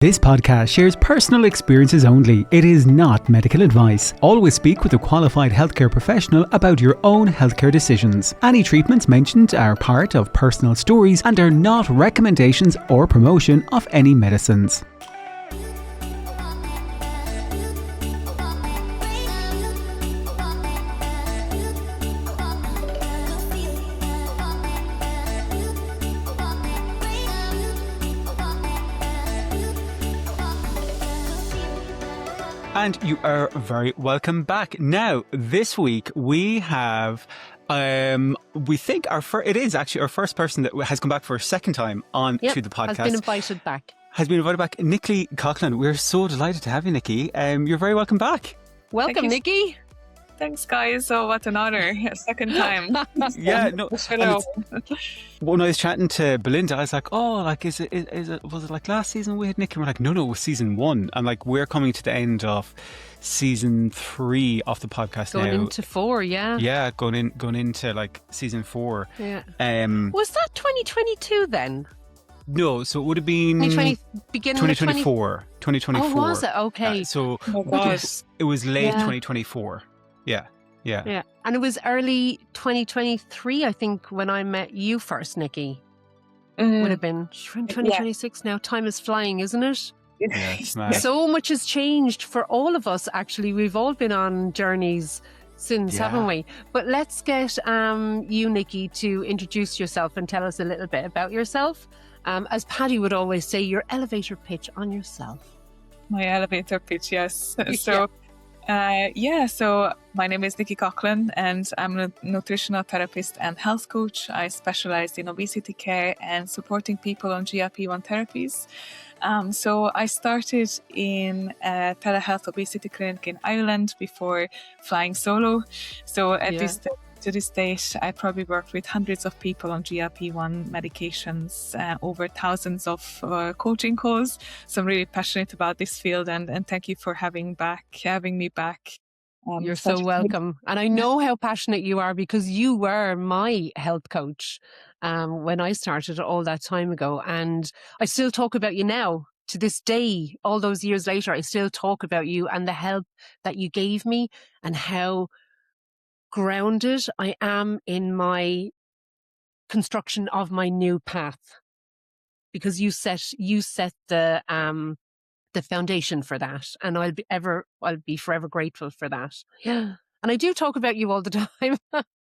This podcast shares personal experiences only. It is not medical advice. Always speak with a qualified healthcare professional about your own healthcare decisions. Any treatments mentioned are part of personal stories and are not recommendations or promotion of any medicines. And you are very welcome back. Now, this week we have, we think it is actually our first person that has come back for a second time on to the podcast. Has been invited back. Nikki Coughlan. We're so delighted to have you, Nikki. You're very welcome back. Welcome, Nikki. Thanks, guys. Oh, what an honor. A second time. Yeah, no. When I was chatting to Belinda, I was like, oh, like, was it like last season we had Nikki? And we're like, no, it was season 1. And like, we're coming to the end of season 3 of the podcast now. Going into 4, yeah. Yeah, going into like season 4. Yeah. Was that 2022 then? No, so it would have been beginning 2024. 2024. Oh, was it? Okay. It was late 2024. Yeah. And it was early 2023, I think, when I met you first, Nikki. Would have been 2026 now. Time is flying, isn't it? Yeah, it's mad. So much has changed for all of us, actually. We've all been on journeys since, haven't we? But let's get you, Nikki, to introduce yourself and tell us a little bit about yourself. As Paddy would always say, your elevator pitch on yourself. My elevator pitch, yes. So my name is Nikki Coughlan and I'm a nutritional therapist and health coach. I specialize in obesity care and supporting people on GLP-1 therapies. So I started in a telehealth obesity clinic in Ireland before flying solo. So to this date, I probably worked with hundreds of people on GLP-1 medications, over thousands of coaching calls. So I'm really passionate about this field and thank you for having me back. You're so welcome. And I know how passionate you are because you were my health coach when I started all that time ago. And I still talk about you now. To this day, all those years later, I still talk about you and the help that you gave me and how grounded I am in my construction of my new path, because you set the foundation for that, and I'll be forever grateful for that. Yeah. And I do talk about you all the time.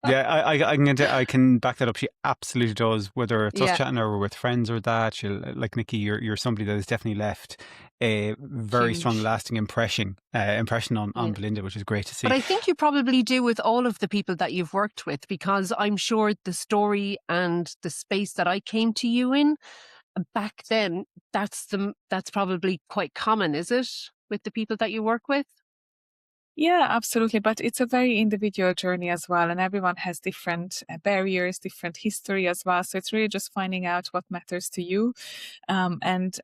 Yeah, I can back that up. She absolutely does. Whether it's us chatting or with friends or that, she'll, like Nikki, you're somebody that has definitely left a very strong, lasting impression on Belinda, which is great to see. But I think you probably do with all of the people that you've worked with, because I'm sure the story and the space that I came to you in back then, that's probably quite common, is it, with the people that you work with? Yeah, absolutely. But it's a very individual journey as well. And everyone has different barriers, different history as well. So it's really just finding out what matters to you, and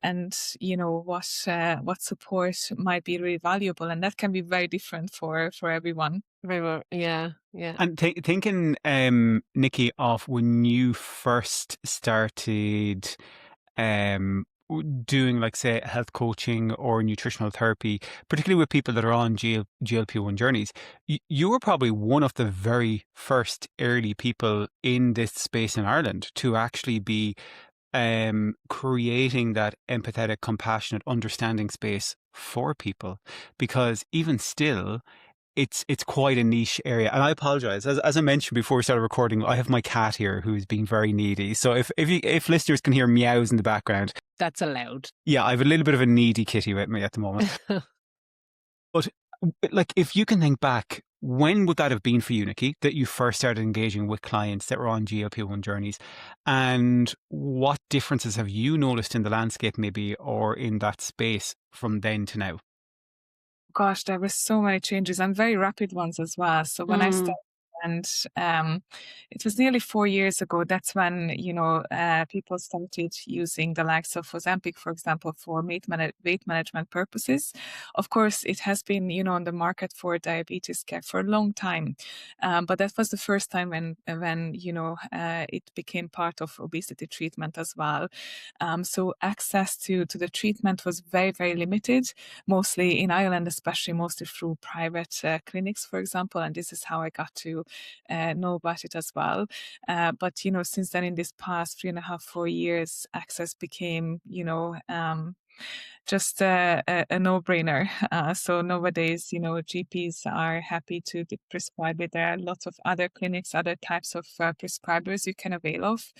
you know, what support might be really valuable. And that can be very different for everyone. Very well. Yeah. And thinking, Nikki, of when you first started doing, like, say, health coaching or nutritional therapy, particularly with people that are on GLP-1 journeys, you were probably one of the very first early people in this space in Ireland to actually be creating that empathetic, compassionate, understanding space for people, because even still, it's quite a niche area. And I apologize, as I mentioned before we started recording, I have my cat here who's being very needy. So if listeners can hear meows in the background, that's allowed. Yeah, I have a little bit of a needy kitty with me at the moment. But like, if you can think back, when would that have been for you, Nikki, that you first started engaging with clients that were on GLP-1 journeys? And what differences have you noticed in the landscape, maybe, or in that space from then to now? Gosh, there were so many changes and very rapid ones as well. So when I started And it was nearly 4 years ago. That's when, people started using the likes of Ozempic, for example, for weight management purposes. Of course, it has been, on the market for diabetes care for a long time. But that was the first time when it became part of obesity treatment as well. So access to the treatment was very, very limited, mostly in Ireland, especially mostly through private clinics, for example. And this is how I got to know about it as well. But, since then, in this past 3.5, 4 years, access became, just a no-brainer. So nowadays, GPs are happy to prescribe it. There are lots of other clinics, other types of prescribers you can avail of.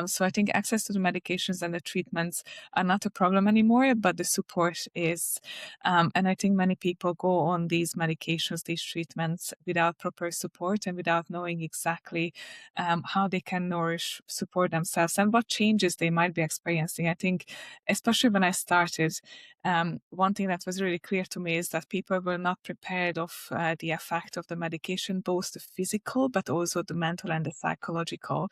So I think access to the medications and the treatments are not a problem anymore, but the support is. And I think many people go on these medications, these treatments, without proper support and without knowing exactly how they can support themselves and what changes they might be experiencing. I think, especially when I started, one thing that was really clear to me is that people were not prepared of the effect of the medication, both the physical, but also the mental and the psychological.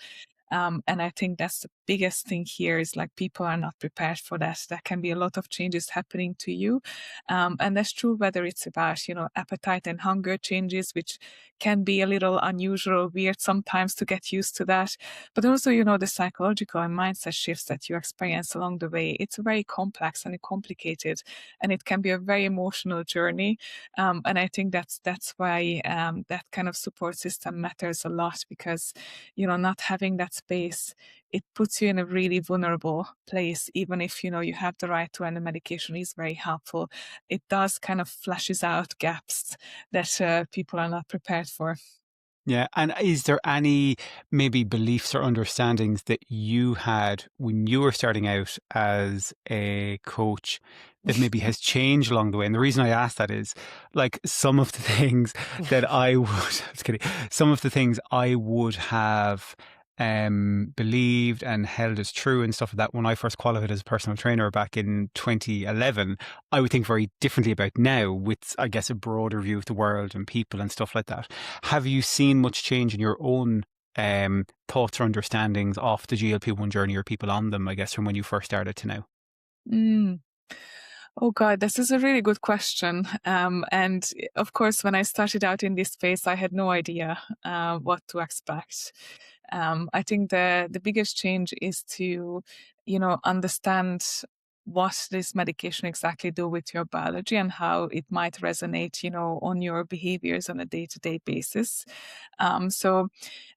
And I think that's the biggest thing here is like people are not prepared for that. There can be a lot of changes happening to you. And that's true whether it's about, appetite and hunger changes, which can be a little unusual, weird sometimes to get used to that. But also, the psychological and mindset shifts that you experience along the way. It's very complex and complicated, and it can be a very emotional journey. And I think that's why that kind of support system matters a lot, because, not having that space, it puts you in a really vulnerable place. Even if, you have the right to, and the medication is very helpful, it does kind of flashes out gaps that people are not prepared for. Yeah. And is there any maybe beliefs or understandings that you had when you were starting out as a coach that maybe has changed along the way? And the reason I ask that is, like, some of the things that I would, I was kidding, some of the things I would have believed and held as true and stuff like that when I first qualified as a personal trainer back in 2011, I would think very differently about now with, I guess, a broader view of the world and people and stuff like that. Have you seen much change in your own thoughts or understandings of the GLP-1 journey or people on them, I guess, from when you first started to now? Mm. Oh God, this is a really good question. And of course, when I started out in this space, I had no idea what to expect. I think the biggest change is to, understand what this medication exactly do with your biology and how it might resonate, on your behaviors on a day-to-day basis. So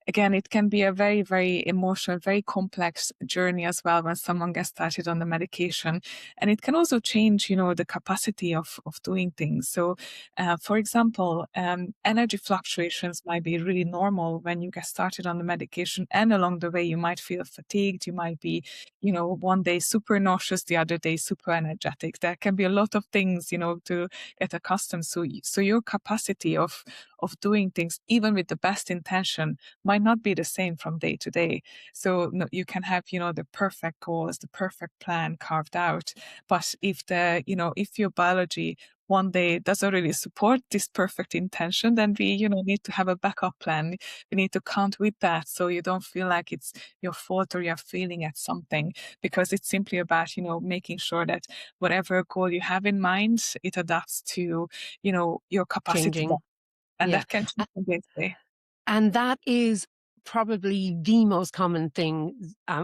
again, it can be a very, very emotional, very complex journey as well when someone gets started on the medication. And it can also change, the capacity of doing things. So, for example, energy fluctuations might be really normal when you get started on the medication. And along the way, you might feel fatigued. You might be, one day super nauseous, the other day super energetic. There can be a lot of things, to get accustomed to. So your capacity of doing things, even with the best intention, might not be the same from day to day. So no, you can have, the perfect goals, the perfect plan carved out. But if if your biology one day doesn't really support this perfect intention, then we, need to have a backup plan. We need to count with that, so you don't feel like it's your fault or you're failing at something, because it's simply about, making sure that whatever goal you have in mind, it adapts to, your capacity. Changing. And Yeah. that can change from day to day. And that is probably the most common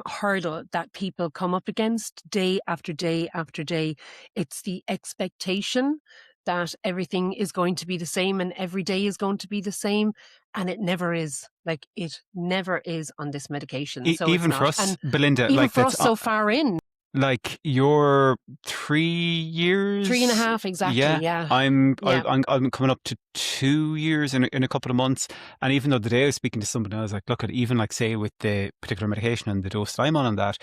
hurdle that people come up against day after day after day. It's the expectation that everything is going to be the same and every day is going to be the same. And it never is. Like, it never is on this medication. So Even it's for not. us, And Belinda, even like for that's us so far in. like you're 3 years, 3.5, exactly. Yeah. I'm Yeah. I'm coming up to 2 years in a couple of months. And even though the day I was speaking to somebody, I was like, look, at even like say with the particular medication and the dose that I'm on that,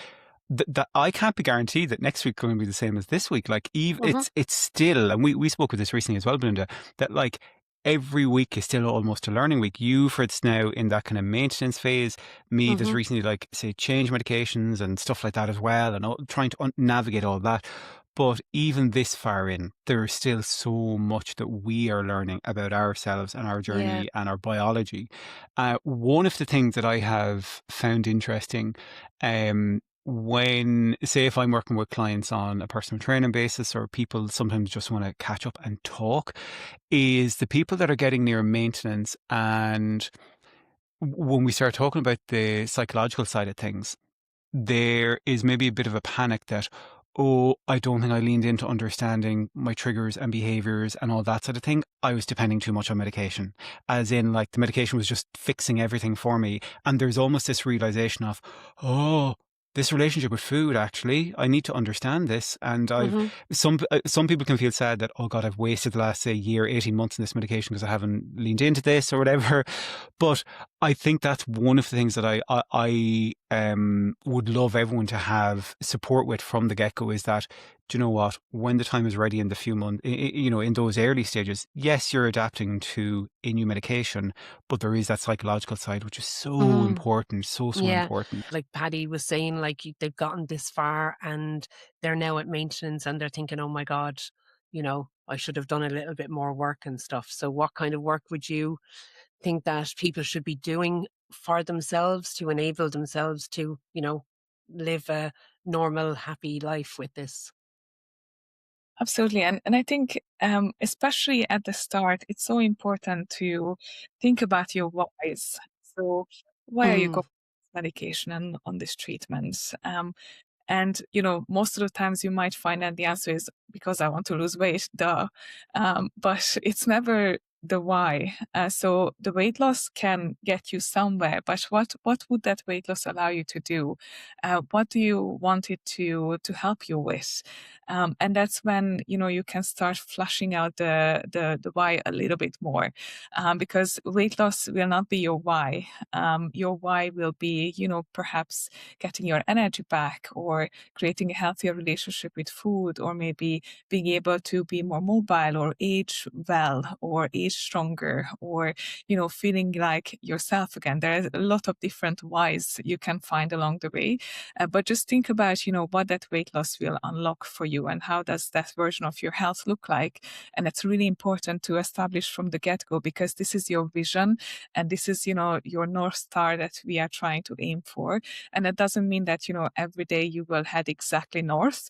that I can't be guaranteed that next week going to be the same as this week. Like, it's still, and we spoke with this recently as well, Belinda, that like every week is still almost a learning week. You, for it's now in that kind of maintenance phase. Me, there's recently like say change medications and stuff like that as well, and trying to navigate all that. But even this far in, there's still so much that we are learning about ourselves and our Yeah. journey and our biology. One of the things that I have found interesting, when, say, if I'm working with clients on a personal training basis, or people sometimes just want to catch up and talk, is the people that are getting near maintenance. And when we start talking about the psychological side of things, there is maybe a bit of a panic that, oh, I don't think I leaned into understanding my triggers and behaviors and all that sort of thing. I was depending too much on medication, as in, like, the medication was just fixing everything for me. And there's almost this realization of, oh, this relationship with food, actually, I need to understand this. And Hmm. some people can feel sad that, oh God, I've wasted the last, say, year, 18 months in this medication because I haven't leaned into this or whatever. But I think that's one of the things that I would love everyone to have support with from the get-go, is that, do you know what, when the time is ready in the few months, in those early stages, yes, you're adapting to a new medication, but there is that psychological side, which is so Hmm. important, so Yeah. important. Like Paddy was saying, like they've gotten this far and they're now at maintenance and they're thinking, oh my God, I should have done a little bit more work and stuff. So what kind of work would you think that people should be doing for themselves to enable themselves to, live a normal, happy life with this? Absolutely. And I think, especially at the start, it's so important to think about your whys. So, why are you Mm, going on this medication and on this treatment? And, most of the times you might find that the answer is because I want to lose weight, duh. But it's never the why. So the weight loss can get you somewhere, but what would that weight loss allow you to do? What do you want it to help you with? And that's when, you can start flushing out the why a little bit more, because weight loss will not be your why. Your why will be, perhaps getting your energy back, or creating a healthier relationship with food, or maybe being able to be more mobile, or age well, or age stronger, or feeling like yourself again. There are a lot of different whys you can find along the way, but just think about what that weight loss will unlock for you, and how does that version of your health look like. And it's really important to establish from the get-go, because this is your vision, and this is your North Star that we are trying to aim for. And it doesn't mean that, every day you will head exactly north,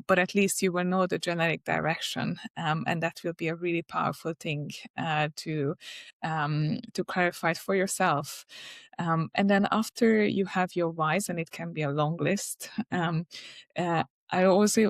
but at least you will know the generic direction. And that will be a really powerful thing to clarify it for yourself. And then after you have your whys, and it can be a long list, uh, I also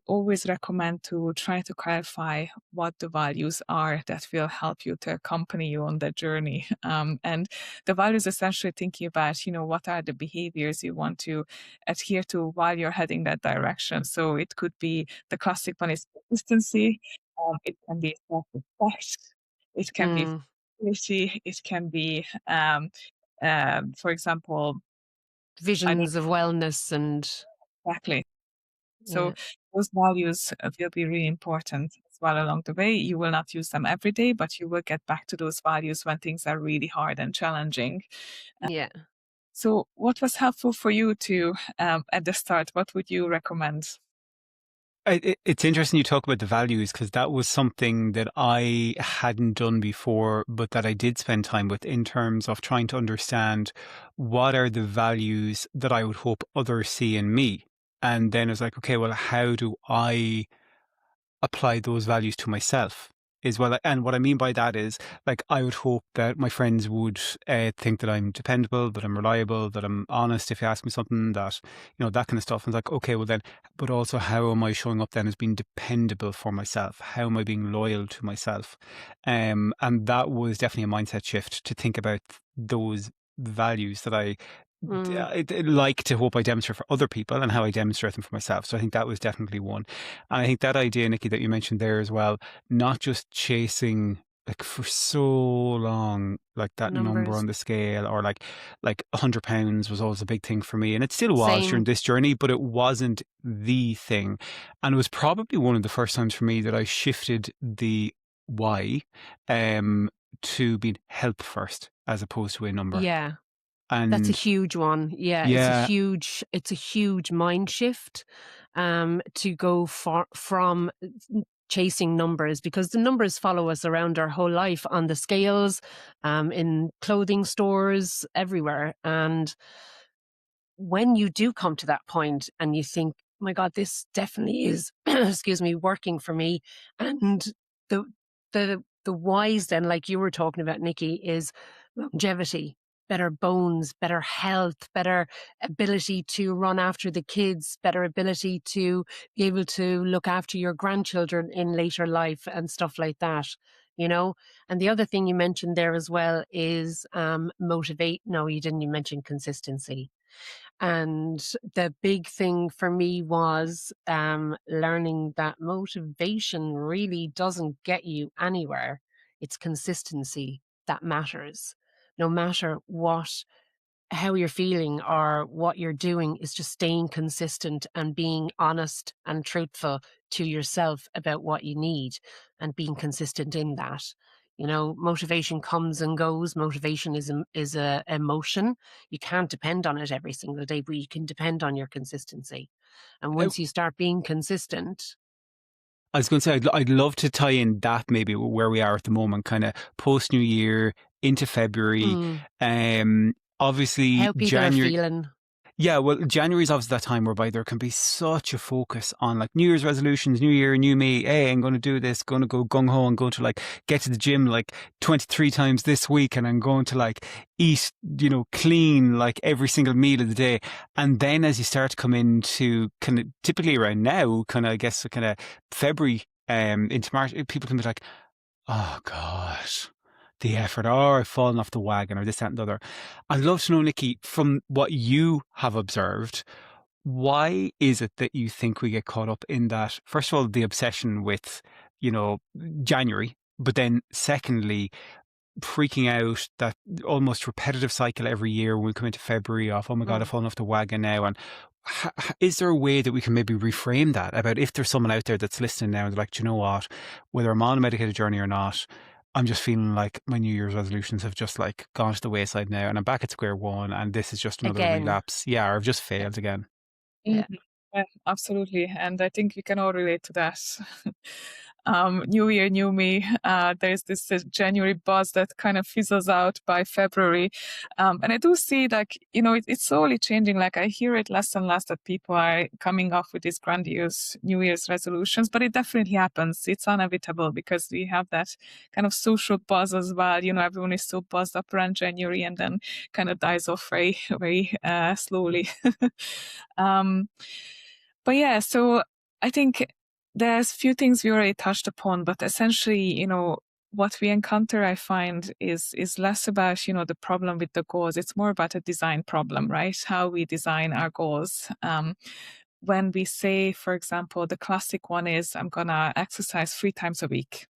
always recommend to try to clarify what the values are that will help you to accompany you on that journey. And the values, essentially thinking about, what are the behaviors you want to adhere to while you're heading that direction. So it could be, the classic one is consistency. It can be self-respect. It can be mm. flexibility. It can be, for example, I know Visions of wellness and exactly. So yeah, those values will be really important as well along the way. You will not use them every day, but you will get back to those values when things are really hard and challenging. yeah. So, what was helpful for you to at the start? What would you recommend? It's interesting you talk about the values, because that was something that I hadn't done before, but that I did spend time with, in terms of trying to understand what are the values that I would hope others see in me. And then it's like, okay, well, how do I apply those values to myself is well. And what I mean by that is, like, I would hope that my friends would think that I'm dependable, that I'm reliable, that I'm honest if you ask me something, that, that kind of stuff. And it's like, okay, well then, but also, how am I showing up then as being dependable for myself? How am I being loyal to myself? And that was definitely a mindset shift, to think about those values that Mm, I'd like to hope I demonstrate for other people, and how I demonstrate them for myself. So I think that was definitely one. And I think that idea, Nikki, that you mentioned there as well, not just chasing, like, for so long, like that number numbers. on the scale, or like £100 was always a big thing for me. And it still was during Same. this journey, but it wasn't the thing. And it was probably one of the first times for me that I shifted the why, to being help first, as opposed to a number. Yeah. That's a And huge one. Yeah, yeah, it's a huge mind shift to go from chasing numbers, because the numbers follow us around our whole life on the scales, in clothing stores, everywhere. And when you do come to that point and you think, my God, this definitely is, excuse me, working for me. And the, the whys then, like you were talking about, Nikki, is longevity, better bones, better health, better ability to run after the kids, better ability to be able to look after your grandchildren in later life and stuff like that. You know, and the other thing you mentioned there as well is motivate. No, you didn't. You mentioned consistency. And the big thing for me was learning that motivation really doesn't get you anywhere. It's consistency that matters. No matter how you're feeling or what you're doing, is just staying consistent and being honest and truthful to yourself about what you need and being consistent in that. You know, motivation comes and goes. Motivation is a emotion. You can't depend on it every single day, but you can depend on your consistency. And I once you start being consistent, I was going to say, I'd love to tie in that maybe where we are at the moment, kind of post New Year into February. mm, Obviously, how people are January. feeling. Yeah, well, January is obviously that time whereby there can be such a focus on like New Year's resolutions, New Year, new me. Hey, I'm going to do this, going to go gung ho and going to like get to the gym like 23 times this week. And I'm going to like eat, clean like every single meal of the day. And then as you start to come into kind of typically around now, kind of, I guess, kind of February, into March, people can be like, oh gosh, the effort, or I've fallen off the wagon, or this, that, and the other. I'd love to know, Nikki, from what you have observed, why is it that you think we get caught up in that? First of all, the obsession with, you know, January, but then secondly, freaking out that almost repetitive cycle every year when we come into February of, oh my God, I've Mm. fallen off the wagon now. And is there a way that we can maybe reframe that about if there's someone out there that's listening now and they're like, "Do you know what, whether I'm on a medicated journey or not, I'm just feeling like my New Year's resolutions have just like gone to the wayside now and I'm back at square one and this is just another Again. relapse." Yeah, or I've just Yeah. failed again. Mhm. Yeah. Yeah, absolutely. And I think we can all relate to that. New year, new me. There's this January buzz that kind of fizzles out by February. And I do see like, it's slowly changing. Like I hear it less and less that people are coming up with these grandiose New Year's resolutions, but it definitely happens. It's inevitable because we have that kind of social buzz as well. Everyone is so buzzed up around January and then kind of dies off very, very slowly. Um, but yeah, so I think there's few things we already touched upon, but essentially, what we encounter, I find, is less about, the problem with the goals. It's more about a design problem, right? How we design our goals. When we say, for example, the classic one is, I'm gonna exercise 3 times a week.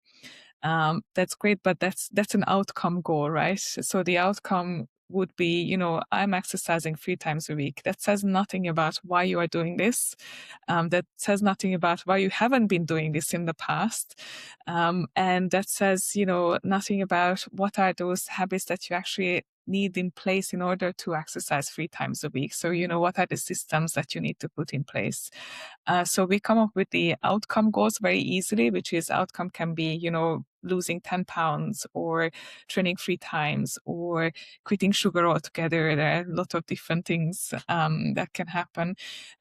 That's great, but that's an outcome goal, right? So the outcome would be, I'm exercising 3 times a week. That says nothing about why you are doing this. That says nothing about why you haven't been doing this in the past. And that says, nothing about what are those habits that you actually need in place in order to exercise 3 times a week. So, what are the systems that you need to put in place? So we come up with the outcome goals very easily, which is outcome can be, losing 10 pounds or training 3 times or quitting sugar altogether. There are a lot of different things that can happen.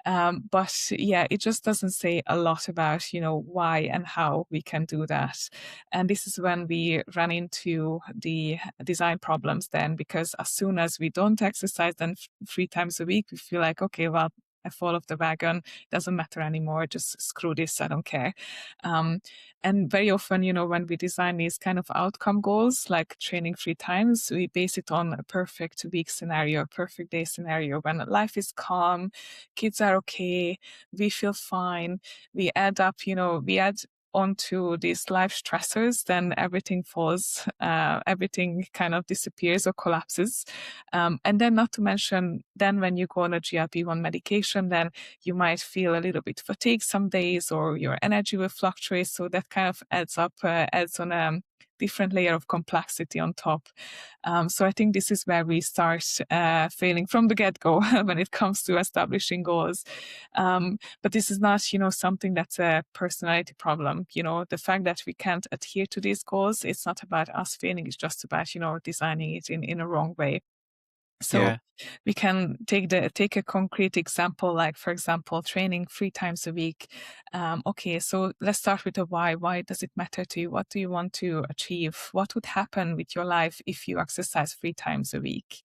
But yeah, it just doesn't say a lot about, why and how we can do that. And this is when we run into the design problems then, because as soon as we don't exercise then 3 times a week, we feel like, okay, well, I fall off the wagon, doesn't matter anymore, just screw this, I don't care. And very often, when we design these kind of outcome goals, like training 3 times, we base it on a perfect week scenario, a perfect day scenario when life is calm, kids are okay, we feel fine, we add up, we add onto these life stressors, then everything falls, everything kind of disappears or collapses. And then not to mention, then when you go on a GLP-1 medication, then you might feel a little bit fatigued some days or your energy will fluctuate. So that kind of adds up, adds on different layer of complexity on top. So I think this is where we start failing from the get-go when it comes to establishing goals. But this is not, something that's a personality problem. The fact that we can't adhere to these goals, it's not about us failing. It's just about, designing it in a wrong way. So Yeah. we can take a concrete example, like, for example, training 3 times a week. Okay, so let's start with the why. Why does it matter to you? What do you want to achieve? What would happen with your life if you exercise 3 times a week?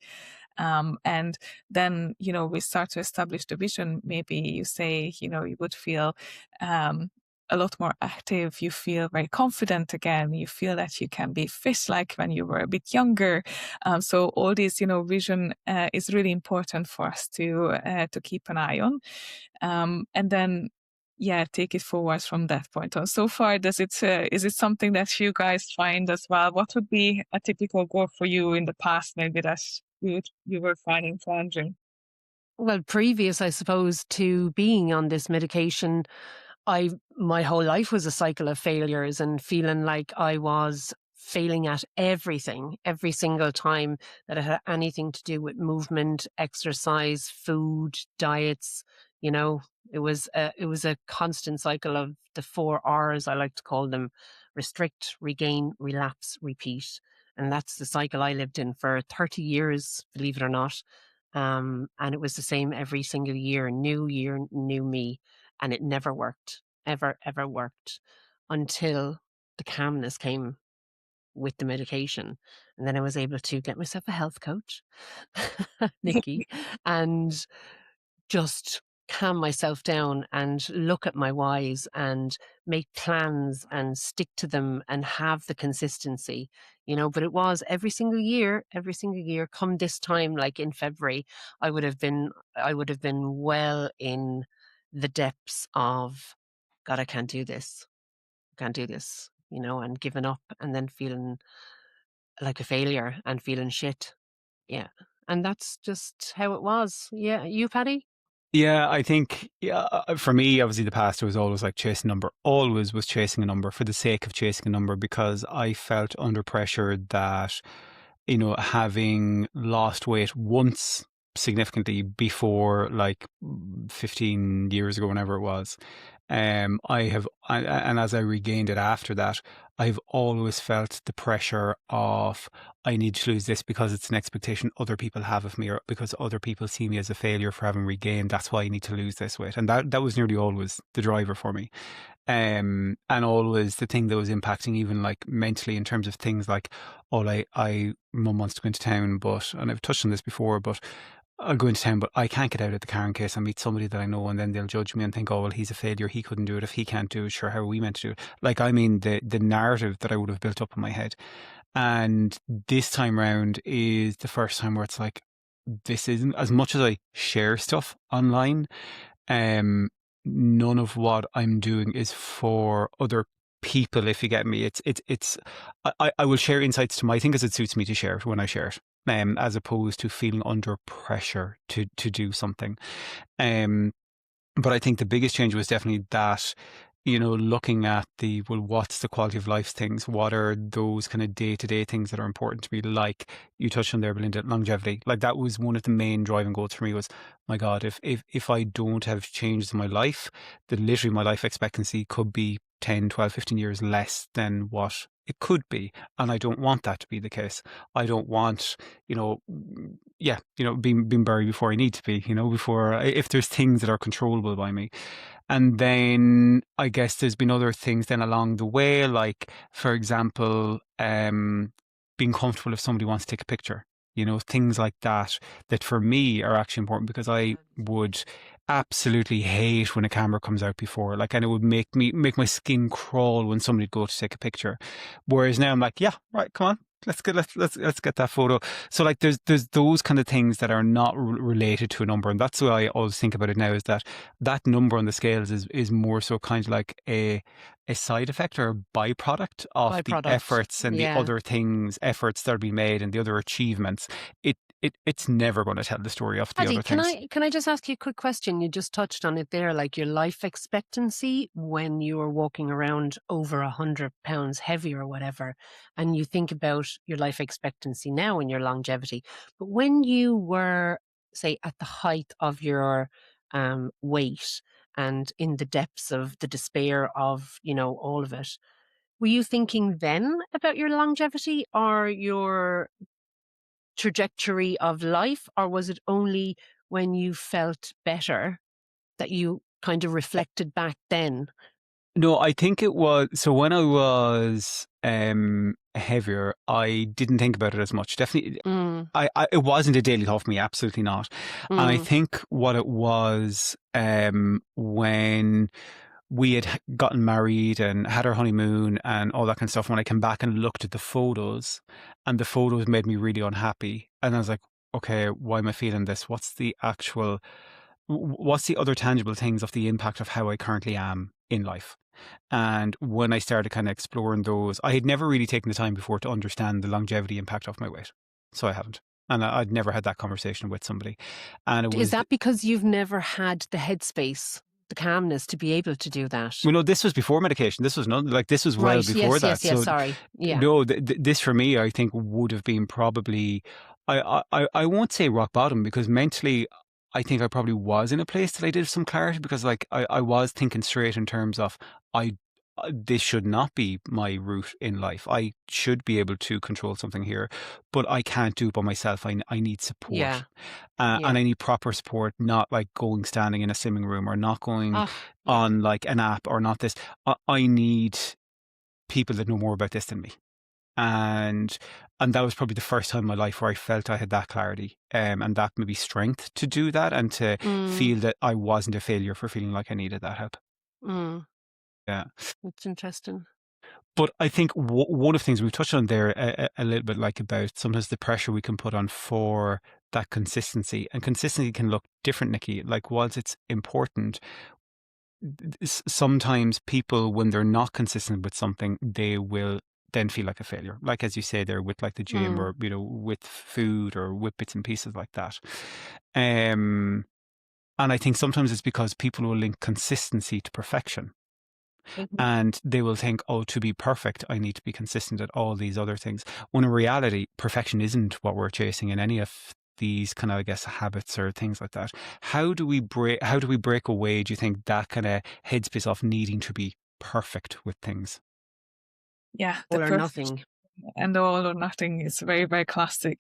And then, we start to establish the vision. Maybe you say, you would feel a lot more active. You feel very confident again. You feel that you can be fit like when you were a bit younger. So all this, vision is really important for us to keep an eye on. And then, take it forward from that point on. So far, is it something that you guys find as well? What would be a typical goal for you in the past, maybe that you were finding challenging? Well, previous, I suppose, to being on this medication, my whole life was a cycle of failures and feeling like I was failing at everything every single time that it had anything to do with movement, exercise, food, diets. You know, it was a constant cycle of the 4 R's, I like to call them: restrict, regain, relapse, repeat. And that's the cycle I lived in for 30 years, believe it or not. And it was the same every single year, new me, and it never worked, ever worked, until the calmness came with the medication. And then I was able to get myself a health coach, Nikki, and just calm myself down and look at my whys and make plans and stick to them and have the consistency, but it was every single year come this time, like in February, I would have been well in the depths of, God, I can't do this, and giving up and then feeling like a failure and feeling shit. Yeah. And that's just how it was. Yeah. You, Patty? Yeah, I think for me, obviously, the past was always like chasing a number. Always was chasing a number for the sake of chasing a number because I felt under pressure that, having lost weight once significantly before like 15 years ago, whenever it was, and as I regained it after that, I've always felt the pressure of I need to lose this because it's an expectation other people have of me, or because other people see me as a failure for having regained. That's why I need to lose this weight, and that was nearly always the driver for me. And always the thing that was impacting even like mentally in terms of things like, oh, mum wants to go into town, and I've touched on this before, but I'll go into town, but I can't get out of the car in case I meet somebody that I know, and then they'll judge me and think, oh, well, he's a failure. He couldn't do it. If he can't do it, sure, how are we meant to do it? Like, I mean, the narrative that I would have built up in my head. And this time round is the first time where it's like, this isn't, as much as I share stuff online, none of what I'm doing is for other people, if you get me. I will share insights to my thing because it suits me to share it when I share it, as opposed to feeling under pressure to do something. But I think the biggest change was definitely that, looking at what's the quality of life things? What are those kind of day-to-day things that are important to me? Like you touched on there, Belinda, longevity. Like that was one of the main driving goals for me was, my God, if I don't have changes in my life, then literally my life expectancy could be 10, 12, 15 years less than what it could be. And I don't want that to be the case. I don't want, being buried before I need to be, if there's things that are controllable by me. And then I guess there's been other things then along the way, like, for example, being comfortable if somebody wants to take a picture, things like that, that for me are actually important because I would absolutely hate when a camera comes out before, like, and it would make my skin crawl when somebody would go to take a picture. Whereas now I'm like, yeah, right, come on. Let's get that photo. So like there's those kind of things that are not related to a number, and that's why I always think about it now is that number on the scales is more so kind of like a side effect or a byproduct of the efforts and the Yeah. other efforts that are being made and the other achievements. it's never going to tell the story of the Paddy, other things. can I just ask you a quick question? You just touched on it there, like your life expectancy when you were walking around over 100 pounds heavy or whatever, and you think about your life expectancy now and your longevity. But when you were, say, at the height of your weight and in the depths of the despair of, all of it, were you thinking then about your longevity or your trajectory of life, or was it only when you felt better that you kind of reflected back then? No, I think it was, so when I was heavier, I didn't think about it as much. Definitely, Mm, it wasn't a daily thought for me, absolutely not. And I mm, think what it was, when we had gotten married and had our honeymoon and all that kind of stuff, when I came back and looked at the photos, and the photos made me really unhappy. And I was like, okay, why am I feeling this? What's the other tangible things of the impact of how I currently am in life? And when I started kind of exploring those, I had never really taken the time before to understand the longevity impact of my weight. So I haven't. And I'd never had that conversation with somebody. And it is was, that because you've never had the headspace, the calmness to be able to do that? this was before medication. This was not like, this was well Right. before Yes, that. yes, yes. So Sorry. Yeah. no, this for me, I think would have been probably, I won't say rock bottom, because mentally, I think I probably was in a place that I did have some clarity, because like I was thinking straight in terms of, I this should not be my route in life. I should be able to control something here, but I can't do it by myself. I need support, Yeah. and Yeah. I need proper support, not like standing in a swimming room, or not going Ah, yeah. on like an app, or not this. I need people that know more about this than me. And that was probably the first time in my life where I felt I had that clarity, and that maybe strength to do that, and to Mm, feel that I wasn't a failure for feeling like I needed that help. mm. Yeah. That's interesting. But I think one of the things we've touched on there a little bit, like about sometimes the pressure we can put on for that consistency, and consistency can look different, Nikki. Like, whilst it's important, sometimes people, when they're not consistent with something, they will then feel like a failure. Like, as you say there, with like the gym, Mm, or with food, or with bits and pieces like that. Um, and I think sometimes it's because people will link consistency to perfection. Mhm. And they will think, oh, to be perfect, I need to be consistent at all these other things. When in reality, perfection isn't what we're chasing in any of these kind of, I guess, habits or things like that. How do we break away, do you think, that kind of headspace of needing to be perfect with things? Yeah, the all or perfect nothing. and all or nothing is very, very classic.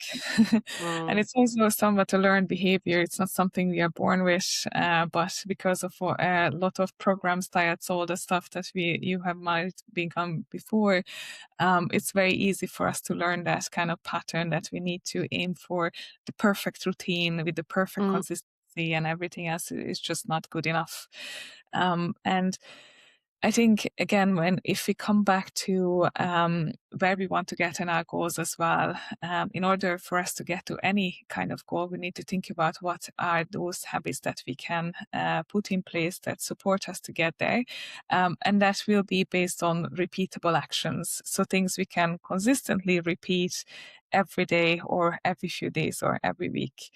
And Mm, it's also somewhat a learned behavior. It's not something we are born with, but because of a lot of programs, diets, all the stuff that you have might become before, it's very easy for us to learn that kind of pattern that we need to aim for the perfect routine with the perfect mm, consistency, and everything else is just not good enough. And I think again, if we come back to where we want to get in our goals as well, in order for us to get to any kind of goal, we need to think about what are those habits that we can put in place that support us to get there, and that will be based on repeatable actions. So things we can consistently repeat every day, or every few days, or every week.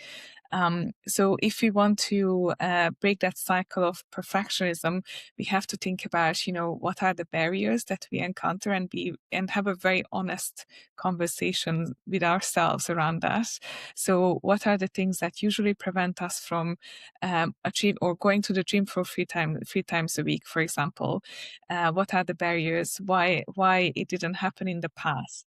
So if we want to break that cycle of perfectionism, we have to think about, what are the barriers that we encounter, and have a very honest conversation with ourselves around that. So what are the things that usually prevent us from achieve or going to the gym for three times a week, for example? What are the barriers? Why it didn't happen in the past?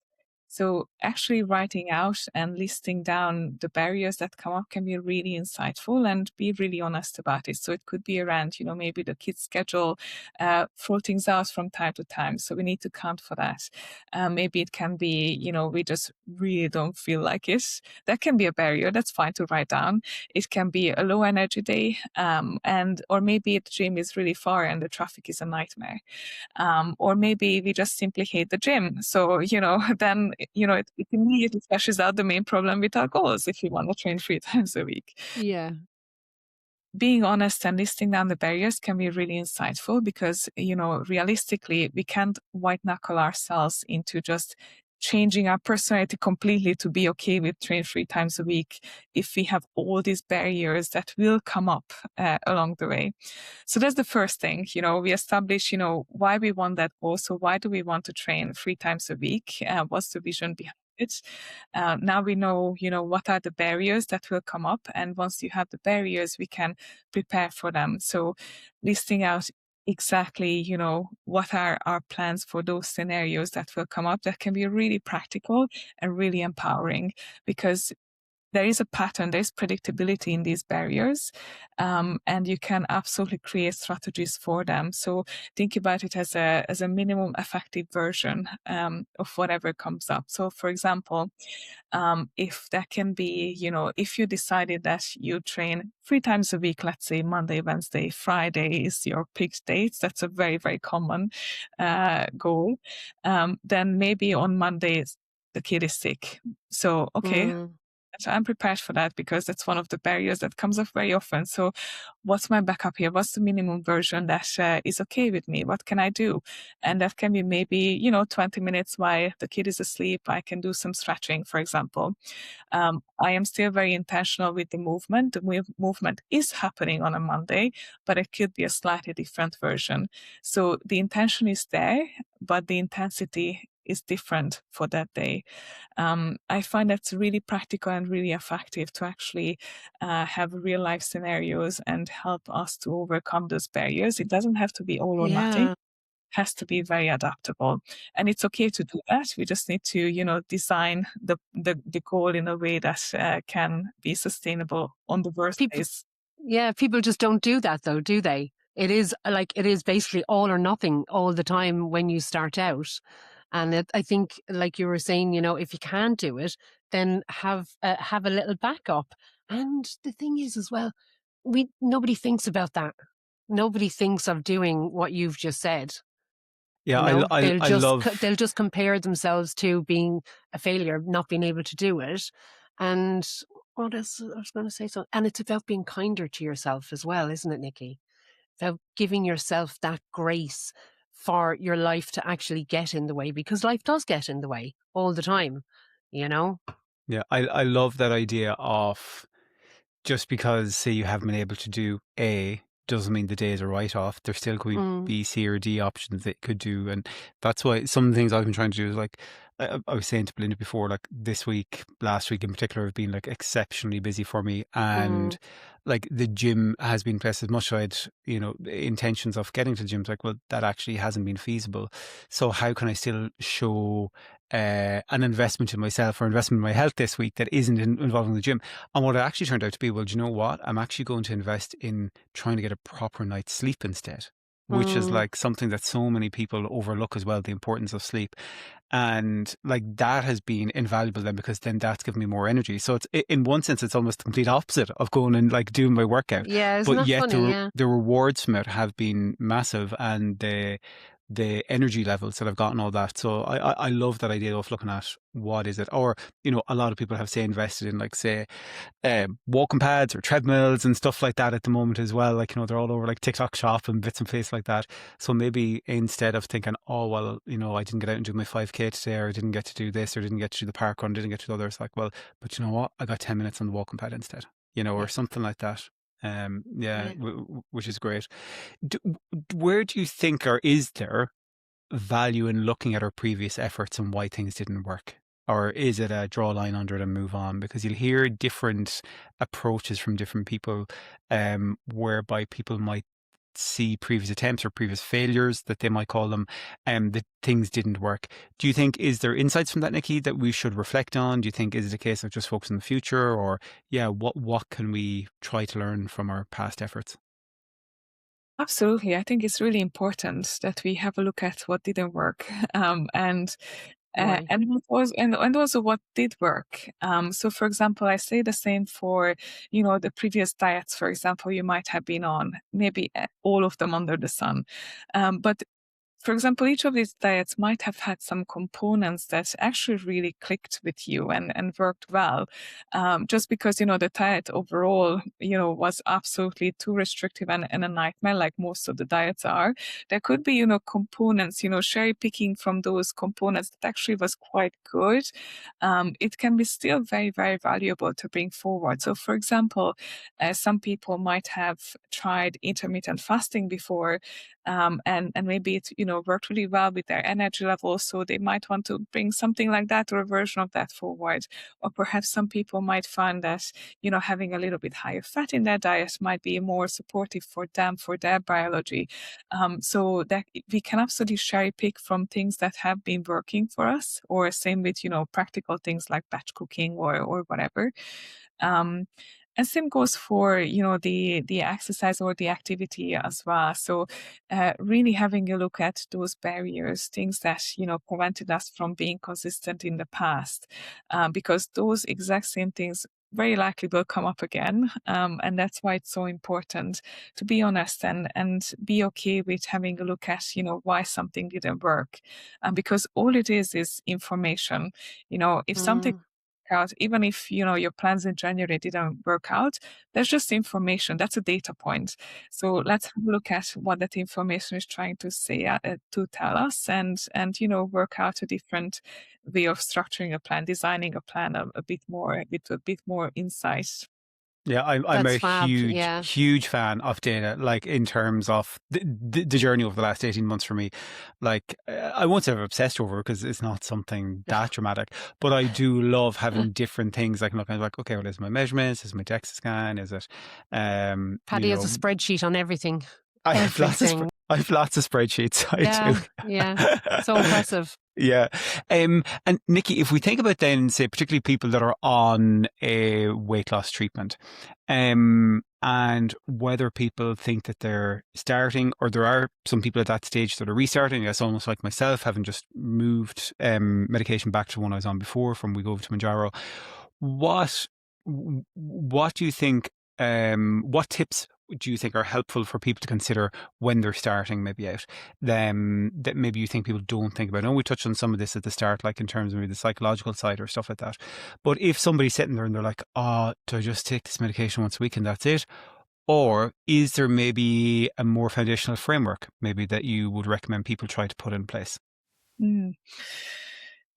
So actually writing out and listing down the barriers that come up can be really insightful, and be really honest about it. So it could be around, maybe the kids' schedule, throw things out from time to time. So we need to count for that. Maybe it can be, we just really don't feel like it. That can be a barrier. That's fine to write down. It can be a low energy day, or maybe the gym is really far and the traffic is a nightmare. Or maybe we just simply hate the gym. So, then, it immediately flashes out the main problem with our goals if we want to train three times a week. yeah. Being honest and listing down the barriers can be really insightful, because, realistically, we can't white knuckle ourselves into just changing our personality completely to be okay with train 3 times a week if we have all these barriers that will come up along the way. So that's the first thing. We establish, why we want that goal. So why do we want to train 3 times a week? What's the vision behind it? Now we know, what are the barriers that will come up. And once you have the barriers, we can prepare for them. So listing out exactly, what are our plans for those scenarios that will come up, that can be really practical and really empowering, because there is a pattern, there's predictability in these barriers, and you can absolutely create strategies for them. So think about it as a minimum effective version of whatever comes up. So for example, if that can be, if you decided that you train 3 times a week, let's say Monday, Wednesday, Friday is your peak dates, that's a very, very common goal. Then maybe on Mondays, the kid is sick. So, okay, Mm. so I'm prepared for that, because that's one of the barriers that comes up very often. So what's my backup here? What's the minimum version that is okay with me? What can I do? And that can be maybe, 20 minutes while the kid is asleep. I can do some stretching, for example. I am still very intentional with the movement. The movement is happening on a Monday, but it could be a slightly different version. So the intention is there, but the intensity is different for that day. I find that's really practical and really effective to actually have real life scenarios and help us to overcome those barriers. It doesn't have to be all or nothing. Yeah. Has to be very adaptable, and it's okay to do that. We just need to design the goal in a way that can be sustainable on the worst People, days. yeah, people just don't do that though, do they? It is basically all or nothing all the time when you start out. And I think, like you were saying, if you can't do it, then have a little backup. And the thing is as well, nobody thinks about that. Nobody thinks of doing what you've just said. Yeah, I love. They'll just compare themselves to being a failure, not being able to do it. And what else I was going to say? So, and it's about being kinder to yourself as well, isn't it, Nikki? About giving yourself that grace for your life to actually get in the way, because life does get in the way all the time, you know? Yeah, I love that idea of, just because, say, you haven't been able to do A doesn't mean the day is a write-off. There still could be Mm, B, C, or D options that could do. And that's why some of the things I've been trying to do is like, I was saying to Belinda before, like this week, last week in particular, have been like exceptionally busy for me. mm, And like the gym has been pressed. As much as I'd, intentions of getting to the gym, it's like, well, that actually hasn't been feasible. So how can I still show an investment in myself or investment in my health this week that isn't involving the gym? And what it actually turned out to be, well, do you know what? I'm actually going to invest in trying to get a proper night's sleep instead, which is mm. like something that so many people overlook as well, the importance of sleep. And like that has been invaluable then, because then that's given me more energy. So it's, in one sense, it's almost the complete opposite of going and like doing my workout. Yeah, isn't But that yet funny? Yeah. the rewards from it have been massive, and the energy levels that I've gotten, all that. So I love that idea of looking at what is it, or a lot of people have, say, invested in, like, say, walking pads or treadmills and stuff like that at the moment as well. Like, they're all over like TikTok shop and bits and places like that. So maybe instead of thinking, oh, well, I didn't get out and do my 5K today, or I didn't get to do this, or didn't get to do the park run, didn't get to do others, like, well, but you know what? I got 10 minutes on the walking pad instead, Yeah. or something like that. Yeah, Yeah. which is great. Do, where do you think, or is there value in looking at our previous efforts and why things didn't work? Or is it a draw a line under it and move on? Because you'll hear different approaches from different people, whereby people might see previous attempts or previous failures, that they might call them, that things didn't work. Do you think, is there insights from that, Nikki, that we should reflect on? Do you think, is it a case of just focusing on the future, or yeah, what can we try to learn from our past efforts? Absolutely. I think it's really important that we have a look at what didn't work, and Why? and also what did work. So, for example, I say the same for the previous diets. For example, you might have been on maybe all of them under the sun, but for example, each of these diets might have had some components that actually really clicked with you and worked well. Just because, the diet overall, was absolutely too restrictive and a nightmare, like most of the diets are. There could be, components, cherry picking from those components that actually was quite good. It can be still very, very valuable to bring forward. So, for example, some people might have tried intermittent fasting before, and maybe it worked really well with their energy levels, so they might want to bring something like that or a version of that forward. Or perhaps some people might find that having a little bit higher fat in their diet might be more supportive for them, for their biology. So that we can absolutely cherry pick from things that have been working for us, or same with practical things like batch cooking or whatever. Um, and same goes for the exercise or the activity as well. So really having a look at those barriers, things that prevented us from being consistent in the past, because those exact same things very likely will come up again. And that's why it's so important to be honest and be okay with having a look at, why something didn't work. Because all it is information. If something Mm. out, even if your plans in January didn't work out, that's just information. That's a data point. So let's have a look at what that information is trying to say, to tell us, and work out a different way of structuring a plan, designing a plan a bit more with a bit more insight. Yeah, I'm a That's fab. huge, Yeah. huge fan of data, like in terms of the journey over the last 18 months for me. Like, I won't say I'm obsessed over it because it's not something that dramatic, but I do love having different things. I can look at like, okay, well, is my measurements, is my DEXA scan, is it, Paddy has a spreadsheet on everything. Everything. I have lots of spreadsheets. I Yeah. do. Yeah. So impressive. Yeah. And Nikki, if we think about then, say, particularly people that are on a weight loss treatment, and whether people think that they're starting, or there are some people at that stage that are restarting, that's almost like myself, having just moved medication back to one I was on before from Wegovy to Manjaro. What do you think, what tips do you think are helpful for people to consider when they're starting maybe out, that maybe you think people don't think about? I know we touched on some of this at the start, like in terms of maybe the psychological side or stuff like that. But if somebody's sitting there and they're like, oh, do I just take this medication once a week and that's it? Or is there maybe a more foundational framework maybe that you would recommend people try to put in place? Mm.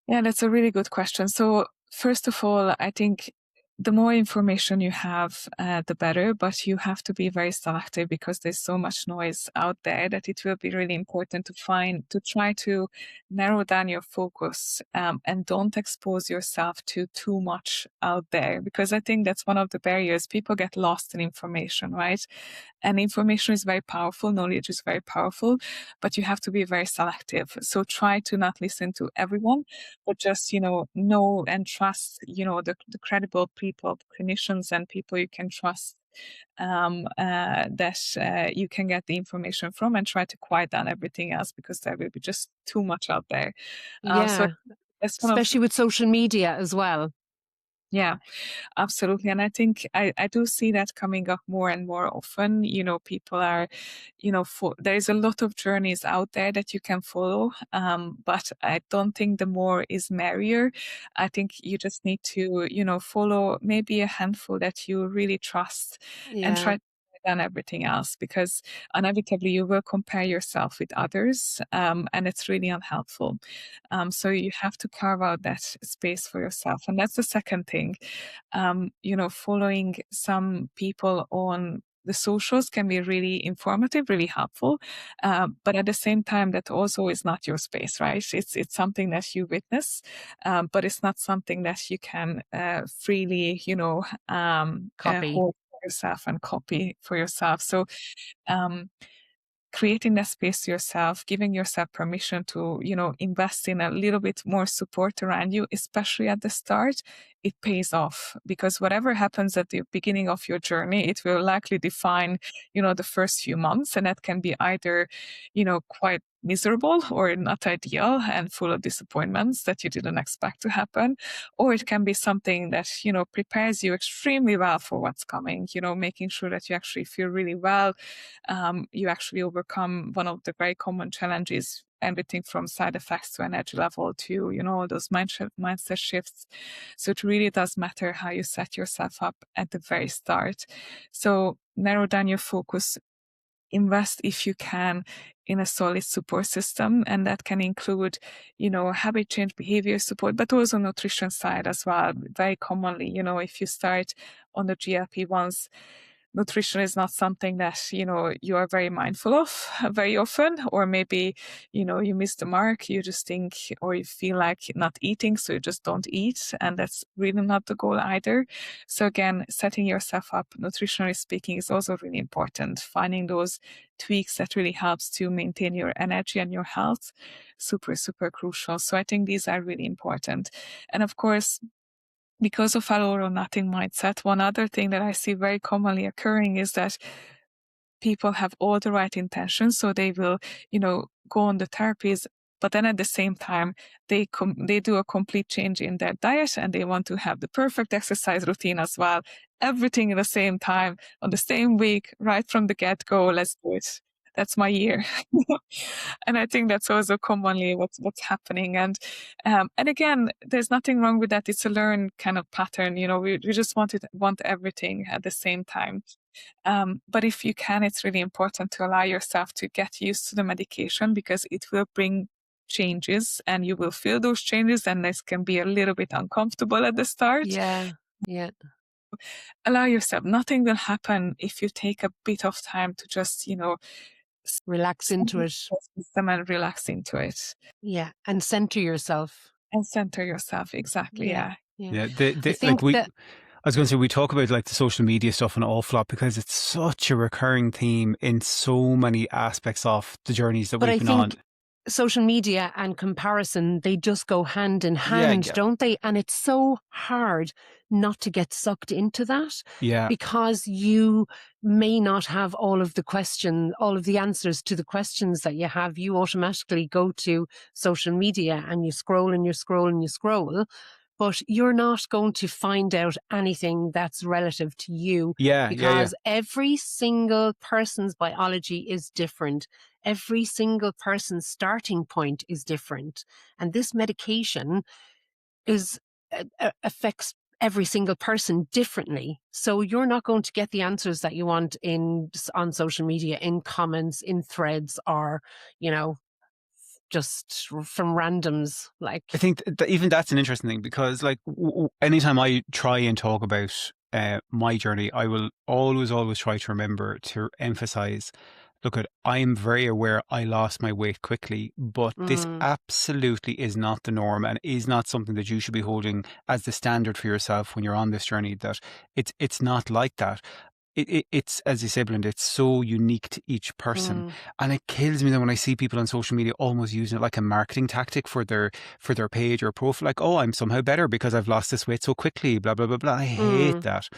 Yeah, that's a really good question. So first of all, I think the more information you have, the better, but you have to be very selective because there's so much noise out there that it will be really important to try to narrow down your focus, and don't expose yourself to too much out there, because I think that's one of the barriers. People get lost in information, right? And information is very powerful, knowledge is very powerful, but you have to be very selective. So try to not listen to everyone, but just, know and trust, the credible people, clinicians and people you can trust, that you can get the information from, and try to quiet down everything else because there will be just too much out there. So Yeah. that's one of, Especially with social media as well. yeah. Absolutely. And I think I do see that coming up more and more often. People are, there is a lot of journeys out there that you can follow. But I don't think the more is merrier. I think you just need to, follow maybe a handful that you really trust, and Yeah. try to done everything else, because inevitably you will compare yourself with others, and it's really unhelpful. So you have to carve out that space for yourself. And that's the second thing. Following some people on the socials can be really informative, really helpful. But at the same time, that also is not your space, right? It's something that you witness, but it's not something that you can freely, Copy. hold for yourself and copy for yourself. So um, creating that space yourself, giving yourself permission to, invest in a little bit more support around you, especially at the start, it pays off, because whatever happens at the beginning of your journey, it will likely define, the first few months. And that can be either, quite miserable or not ideal and full of disappointments that you didn't expect to happen. Or it can be something that, prepares you extremely well for what's coming, making sure that you actually feel really well. You actually overcome one of the very common challenges everything from side effects to energy level to, all those mindset shifts. So it really does matter how you set yourself up at the very start. So narrow down your focus, invest if you can in a solid support system, and that can include, habit change, behavior support, but also nutrition side as well. Very commonly, if you start on the GLP-1s, nutrition is not something that, you are very mindful of very often, or maybe, you miss the mark, you just think, or you feel like not eating, so you just don't eat. And that's really not the goal either. So again, setting yourself up, nutritionally speaking, is also really important. Finding those tweaks that really helps to maintain your energy and your health, super, super crucial. So I think these are really important. And of course, because of our all or nothing mindset, one other thing that I see very commonly occurring is that people have all the right intentions. So they will, go on the therapies, but then at the same time, they do a complete change in their diet, and they want to have the perfect exercise routine as well. Everything at the same time, on the same week, right from the get-go. Let's do it. That's my year. And I think that's also commonly what's happening. And again, there's nothing wrong with that. It's a learned kind of pattern. We just want everything at the same time. But if you can, it's really important to allow yourself to get used to the medication, because it will bring changes and you will feel those changes, and this can be a little bit uncomfortable at the start. Yeah. Yeah. Allow yourself. Nothing will happen if you take a bit of time to just, Relax into it. system and relax into it. Yeah. And center yourself. And center yourself. Exactly. Yeah. Yeah, I think that I was going to say, we talk about like the social media stuff an awful lot because it's such a recurring theme in so many aspects of the journeys that we've been on. Social media and comparison, they just go hand in hand, don't they? And it's so hard not to get sucked into that. Yeah. Because you may not have all of the answers to the questions that you have. You automatically go to social media and you scroll and you scroll and you scroll. But you're not going to find out anything that's relative to you. Because every single person's biology is different. Every single person's starting point is different. And this medication affects every single person differently. So you're not going to get the answers that you want on social media, in comments, in threads, or, just from randoms. Like, I think even that's an interesting thing, because like anytime I try and talk about my journey, I will always try to remember to emphasize, look, I'm very aware I lost my weight quickly, but this absolutely is not the norm, and is not something that you should be holding as the standard for yourself when you're on this journey. That it's not like that. It's, as you say, Belinda, it's so unique to each person. And it kills me that when I see people on social media almost using it like a marketing tactic for their page or profile, like, oh, I'm somehow better because I've lost this weight so quickly, blah, blah, blah, blah. I hate that.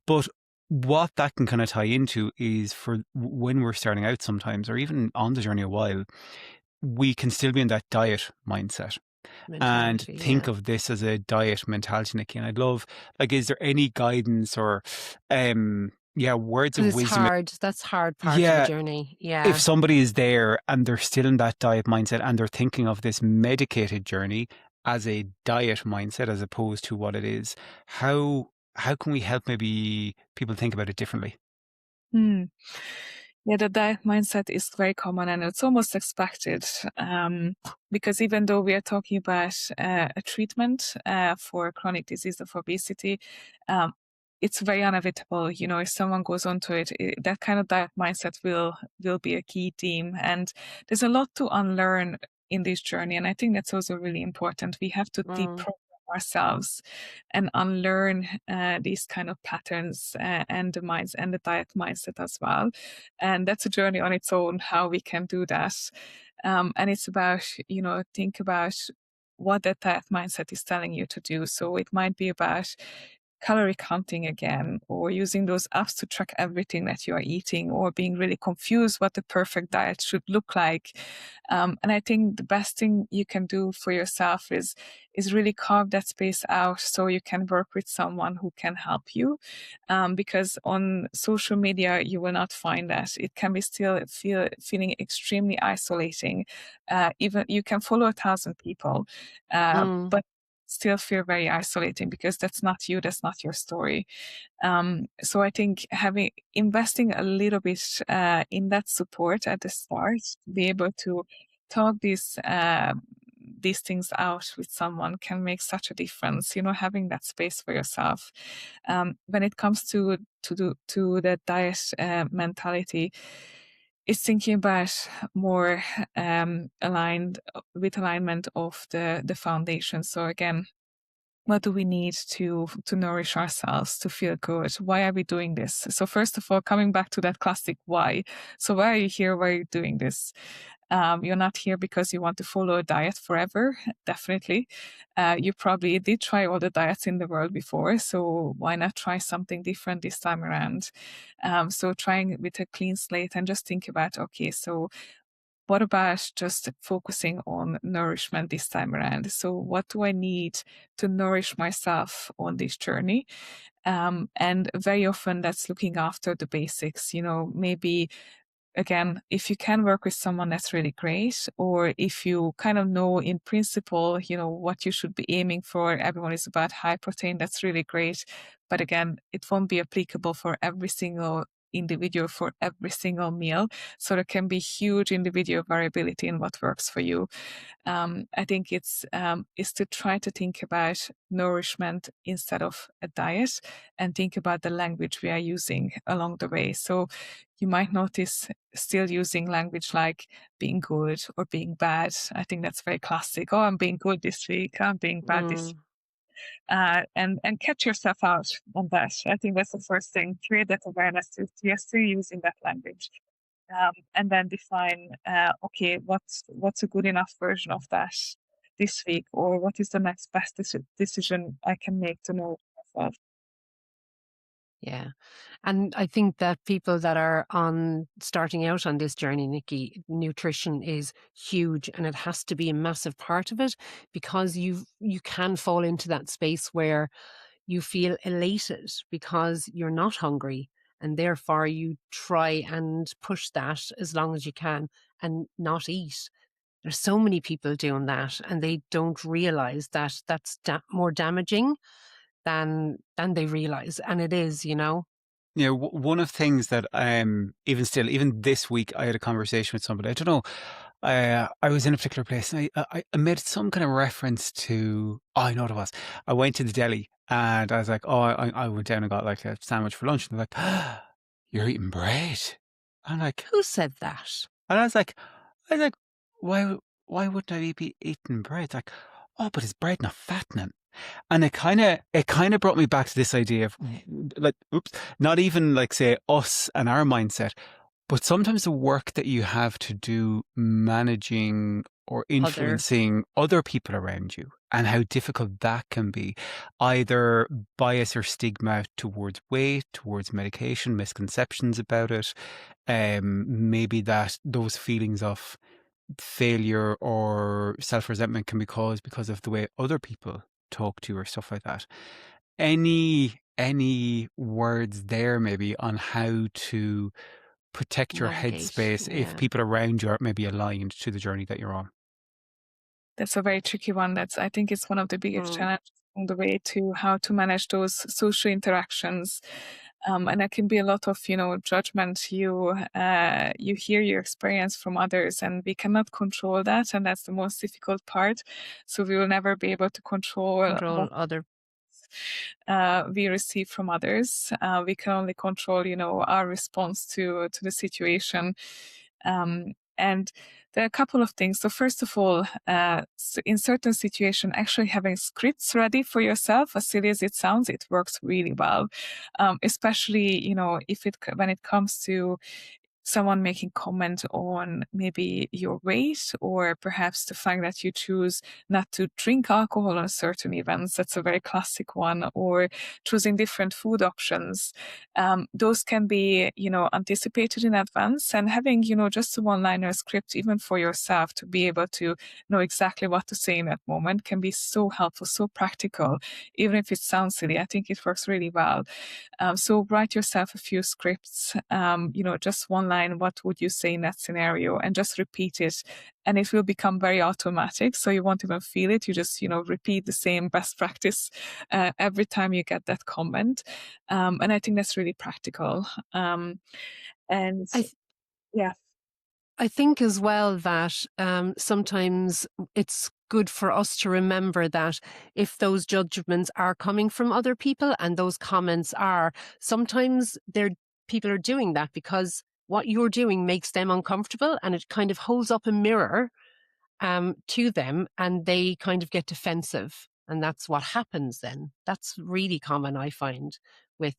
But what that can kind of tie into is, for when we're starting out sometimes, or even on the journey a while, we can still be in that diet mindset. And think of this as a diet mentality, Nikki. And I'd love, like, is there any guidance or words of wisdom? That's hard part of the journey. Yeah. If somebody is there and they're still in that diet mindset and they're thinking of this medicated journey as a diet mindset as opposed to what it is, how can we help maybe people think about it differently? Yeah, the diet mindset is very common, and it's almost expected, because even though we are talking about a treatment for chronic disease of obesity, it's very inevitable. If someone goes onto it, that kind of diet mindset will be a key theme. And there's a lot to unlearn in this journey. And I think that's also really important. We have to deprogram ourselves and unlearn these kind of patterns and the minds and the diet mindset as well. And that's a journey on its own, how we can do that. And it's about, think about what that diet mindset is telling you to do. So it might be about calorie counting again, or using those apps to track everything that you are eating, or being really confused what the perfect diet should look like. And I think the best thing you can do for yourself is really carve that space out so you can work with someone who can help you. Because on social media, you will not find that. It can be still feeling extremely isolating. Even you can follow 1,000 people, Mm. but still feel very isolating because that's not you, that's not your story. So I think investing a little bit in that support at the start, to be able to talk these things out with someone can make such a difference. Having that space for yourself. When it comes to the diet mentality, it's thinking about more alignment of the foundation. So again, what do we need to nourish ourselves to feel good? Why are we doing this? So first of all, coming back to that classic why. So why are you here? Why are you doing this? You're not here because you want to follow a diet forever. Definitely. You probably did try all the diets in the world before. So why not try something different this time around? So trying with a clean slate and just think about, okay, so what about just focusing on nourishment this time around? So, what do I need to nourish myself on this journey? And very often that's looking after the basics, maybe again, if you can work with someone, that's really great. Or if you kind of know in principle, what you should be aiming for, everyone is about high protein, that's really great. But again, it won't be applicable for every single individual for every single meal. So there can be huge individual variability in what works for you. I think it's is to try to think about nourishment instead of a diet, and think about the language we are using along the way. So you might notice still using language like being good or being bad. I think that's very classic. Oh, I'm being good this week. I'm being bad this. Mm. And catch yourself out on that. I think that's the first thing. Create that awareness. You're still using that language. And then define, okay, what's a good enough version of that this week, or what is the next best decision I can make to know myself. Yeah. And I think that people that are starting out on this journey, Nikki, nutrition is huge, and it has to be a massive part of it, because you can fall into that space where you feel elated because you're not hungry, and therefore you try and push that as long as you can and not eat. There's so many people doing that, and they don't realize that that's more damaging than they realize, and it is, Yeah, one of the things that even this week, I had a conversation with somebody. I don't know. I was in a particular place, and I made some kind of reference to. Oh, I know what it was. I went to the deli, and I was like, "Oh, I went down and got like a sandwich for lunch." And they're like, "You're eating bread?" I'm like, Who said that? and I was like, why wouldn't I be eating bread? It's like, oh, but is bread not fattening? And it kind of brought me back to this idea of like, oops, not even like say us and our mindset, but sometimes the work that you have to do managing or Other influencing other people around you, and how difficult that can be. Either bias or stigma towards weight, towards medication, misconceptions about it, maybe that those feelings of failure or self-resentment can be caused because of the way other people talk to you or stuff like that. Any words there maybe on how to protect your navigate. headspace if Yeah. people around you aren't maybe aligned to the journey that you're on? That's a very tricky one. I think it's one of the biggest Mm. challenges on the way to how to manage those social interactions. And that can be a lot of, judgment. You hear your experience from others, and we cannot control that, and that's the most difficult part. So we will never be able to control Control what other. we receive from others. We can only control, our response to the situation. And there are a couple of things. So first of all, in certain situations, actually having scripts ready for yourself, as silly as it sounds, it works really well. Especially, if when it comes to someone making comment on maybe your weight, or perhaps the fact that you choose not to drink alcohol on certain events. That's a very classic one. Or choosing different food options. Those can be, anticipated in advance, and having, just a one-liner script, even for yourself, to be able to know exactly what to say in that moment can be so helpful, so practical. Even if it sounds silly, I think it works really well. So write yourself a few scripts, just one line, what would you say in that scenario, and just repeat it. And it will become very automatic. So you won't even feel it. You just, repeat the same best practice every time you get that comment. And I think that's really practical. And I th- yeah. I think as well that sometimes it's good for us to remember that if those judgments are coming from other people and those comments are, sometimes people are doing that because what you're doing makes them uncomfortable, and it kind of holds up a mirror to them, and they kind of get defensive. And that's what happens then. That's really common, I find, with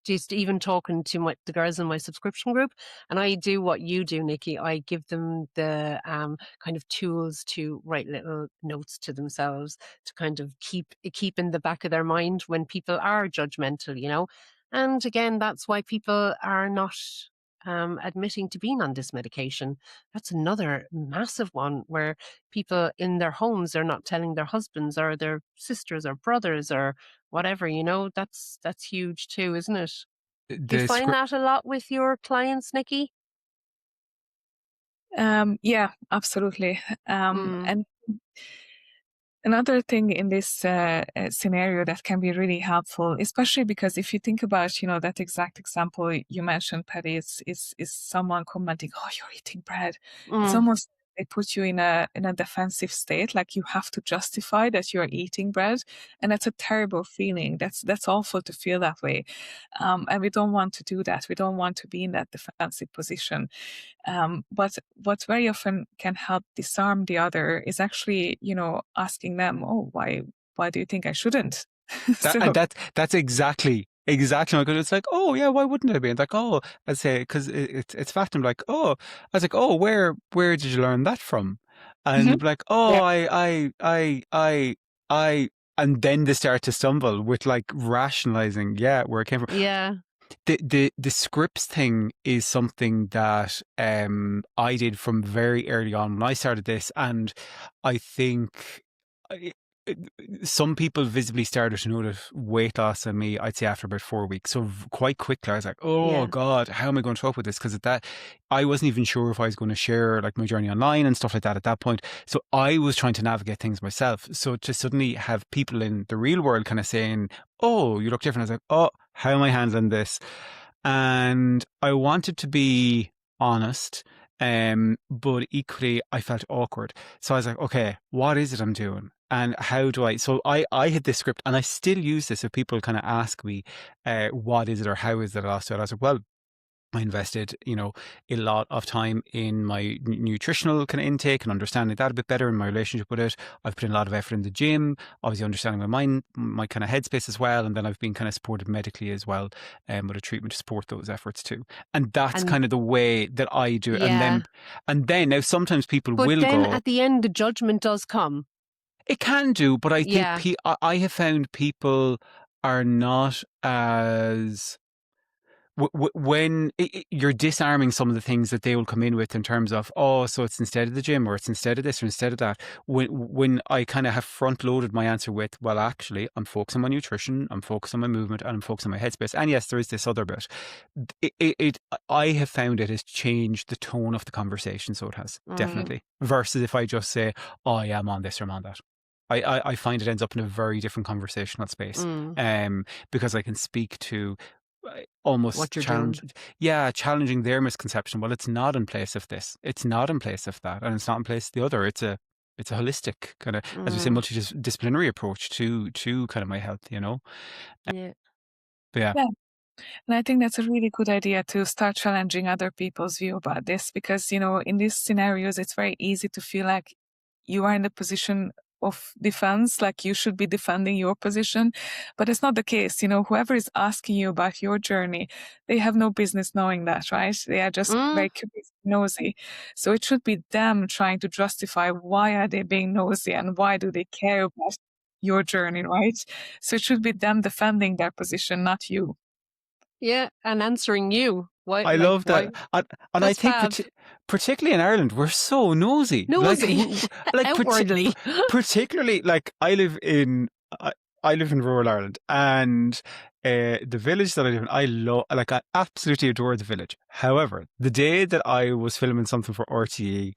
just even talking to the girls in my subscription group. And I do what you do, Nikki. I give them the kind of tools to write little notes to themselves to kind of keep in the back of their mind when people are judgmental. And again, that's why people are not admitting to being on this medication. That's another massive one where people in their homes, they're not telling their husbands or their sisters or brothers or whatever, that's huge too, isn't it? Do you The find script. that a lot with your clients, Nikki? Yeah, absolutely. Mm, And another thing in this scenario that can be really helpful, especially because if you think about, that exact example you mentioned, Patty, is someone commenting, "Oh, you're eating bread." It's mm, almost they put you in a defensive state, like you have to justify that you're eating bread, and that's a terrible feeling. That's awful to feel that way, and we don't want to do that. We don't want to be in that defensive position. But what very often can help disarm the other is actually, asking them, "Oh, why do you think I shouldn't?" That and So that's exactly my good. It's like, oh yeah, why wouldn't I be? And like, oh, I'd say because it's fact. I'm like, oh, I was like, oh, where did you learn that from? And Mhm. they'd be like, oh, Yeah. I, and then they start to stumble with like rationalizing, yeah, where it came from. yeah. The scripts thing is something that I did from very early on when I started this, and I think I- some people visibly started to notice weight loss in me, I'd say after about 4 weeks. So quite quickly I was like, oh Yeah. God, how am I going to cope with this? Because at that, I wasn't even sure if I was going to share like my journey online and stuff like that at that point. So I was trying to navigate things myself. So to suddenly have people in the real world kind of saying, oh, you look different. I was like, oh, how am I handling this? And I wanted to be honest, but equally I felt awkward. So I was like, okay, what is it I'm doing? And how do I? So I had this script, and I still use this if people kind of ask me, what is it or how is it I lost it? I was like, well, I invested, a lot of time in my nutritional kind of intake and understanding that a bit better in my relationship with it. I've put in a lot of effort in the gym, obviously understanding my mind, my kind of headspace as well. And then I've been kind of supported medically as well, with a treatment to support those efforts too. And that's And kind of the way that I do it. yeah. And then now sometimes people But will then go, at the end, the judgment does come. it can do, but I think Yeah. I have found people are not as when you're disarming some of the things that they will come in with in terms of, oh, so it's instead of the gym or it's instead of this or instead of that. When I kind of have front loaded my answer with, well, actually, I'm focusing on my nutrition, I'm focused on my movement, and I'm focused on my headspace. And yes, there is this other bit. I have found it has changed the tone of the conversation. So it has Mm, definitely versus if I just say, oh, yeah, I'm on this or I'm on that. I find it ends up in a very different conversational space, mm, because I can speak to almost what you're doing. challenging their misconception. Well, it's not in place of this. It's not in place of that, and it's not in place of the other. It's a holistic kind of, as we say, Mm, multidisciplinary approach to kind of my health. yeah. But yeah, Yeah. And I think that's a really good idea to start challenging other people's view about this because, in these scenarios, it's very easy to feel like you are in the position defense, like you should be defending your position, but it's not the case. Whoever is asking you about your journey, they have no business knowing that, right? They are just very curious, nosy. So it should be them trying to justify why are they being nosy and why do they care about your journey, right? So it should be them defending their position, not you. Yeah, and answering you. Why? I Like love why? that. And I That's think fab. particularly in Ireland, we're so nosy. Nosy. Like Outwardly. particularly, like I live in rural Ireland, and the village that I live in, I absolutely adore the village. However, the day that I was filming something for RTE,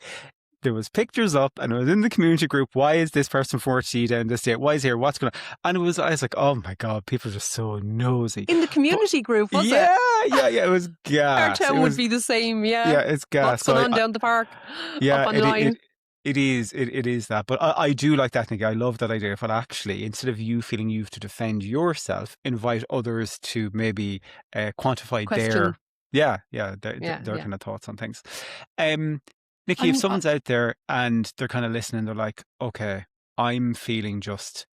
there was pictures up and it was in the community group. Why is this person from RTE down this day? Why is here? What's going on? And I was like, oh my God, people are just so nosy. In the community group, was it? Yeah, it was gas. Our town would be the same, yeah. Yeah, it's gas. What's going on down the park? Yeah, up online. It is that. But I do like that, Nikki. I love that idea. But actually, instead of you feeling you have to defend yourself, invite others to maybe quantify Question. their kind of thoughts on things. Nikki, if someone's out there and they're kind of listening, they're like, okay, I'm feeling just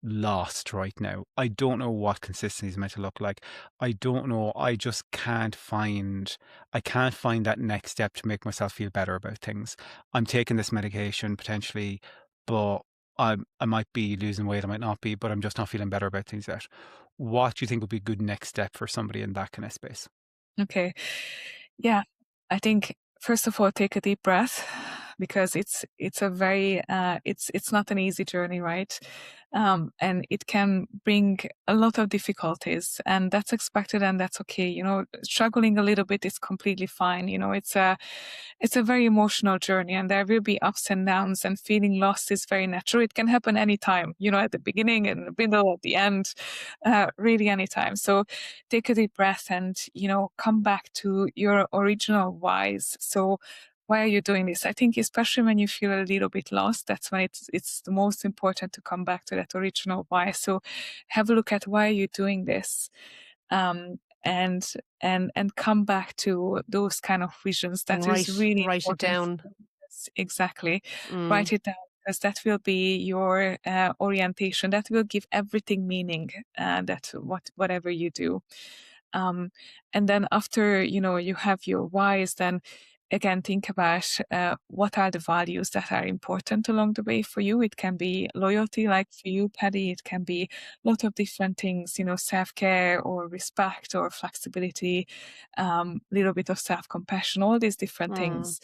lost right now. I don't know what consistency is meant to look like. I don't know. I just can't find that next step to make myself feel better about things. I'm taking this medication potentially, but I might be losing weight. I might not be, but I'm just not feeling better about things yet. What do you think would be a good next step for somebody in that kind of space? Okay. Yeah. I think first of all, take a deep breath, because it's a very it's not an easy journey, right? And it can bring a lot of difficulties, and that's expected, and that's okay. Struggling a little bit is completely fine. It's a very emotional journey, and there will be ups and downs, and feeling lost is very natural. It can happen anytime, at the beginning, in the middle, at the end, really anytime. So take a deep breath and, come back to your original whys. So why are you doing this? I think especially when you feel a little bit lost, that's when it's the most important to come back to that original why. So have a look at why are you doing this, and come back to those kind of visions. That is really write it down. Exactly. Write it down, because that will be your orientation. That will give everything meaning. That whatever you do. And then after you have your whys, then again think about what are the values that are important along the way for you. It can be loyalty, like for you, Paddy. It can be a lot of different things, self-care or respect or flexibility, little bit of self-compassion, all these different things.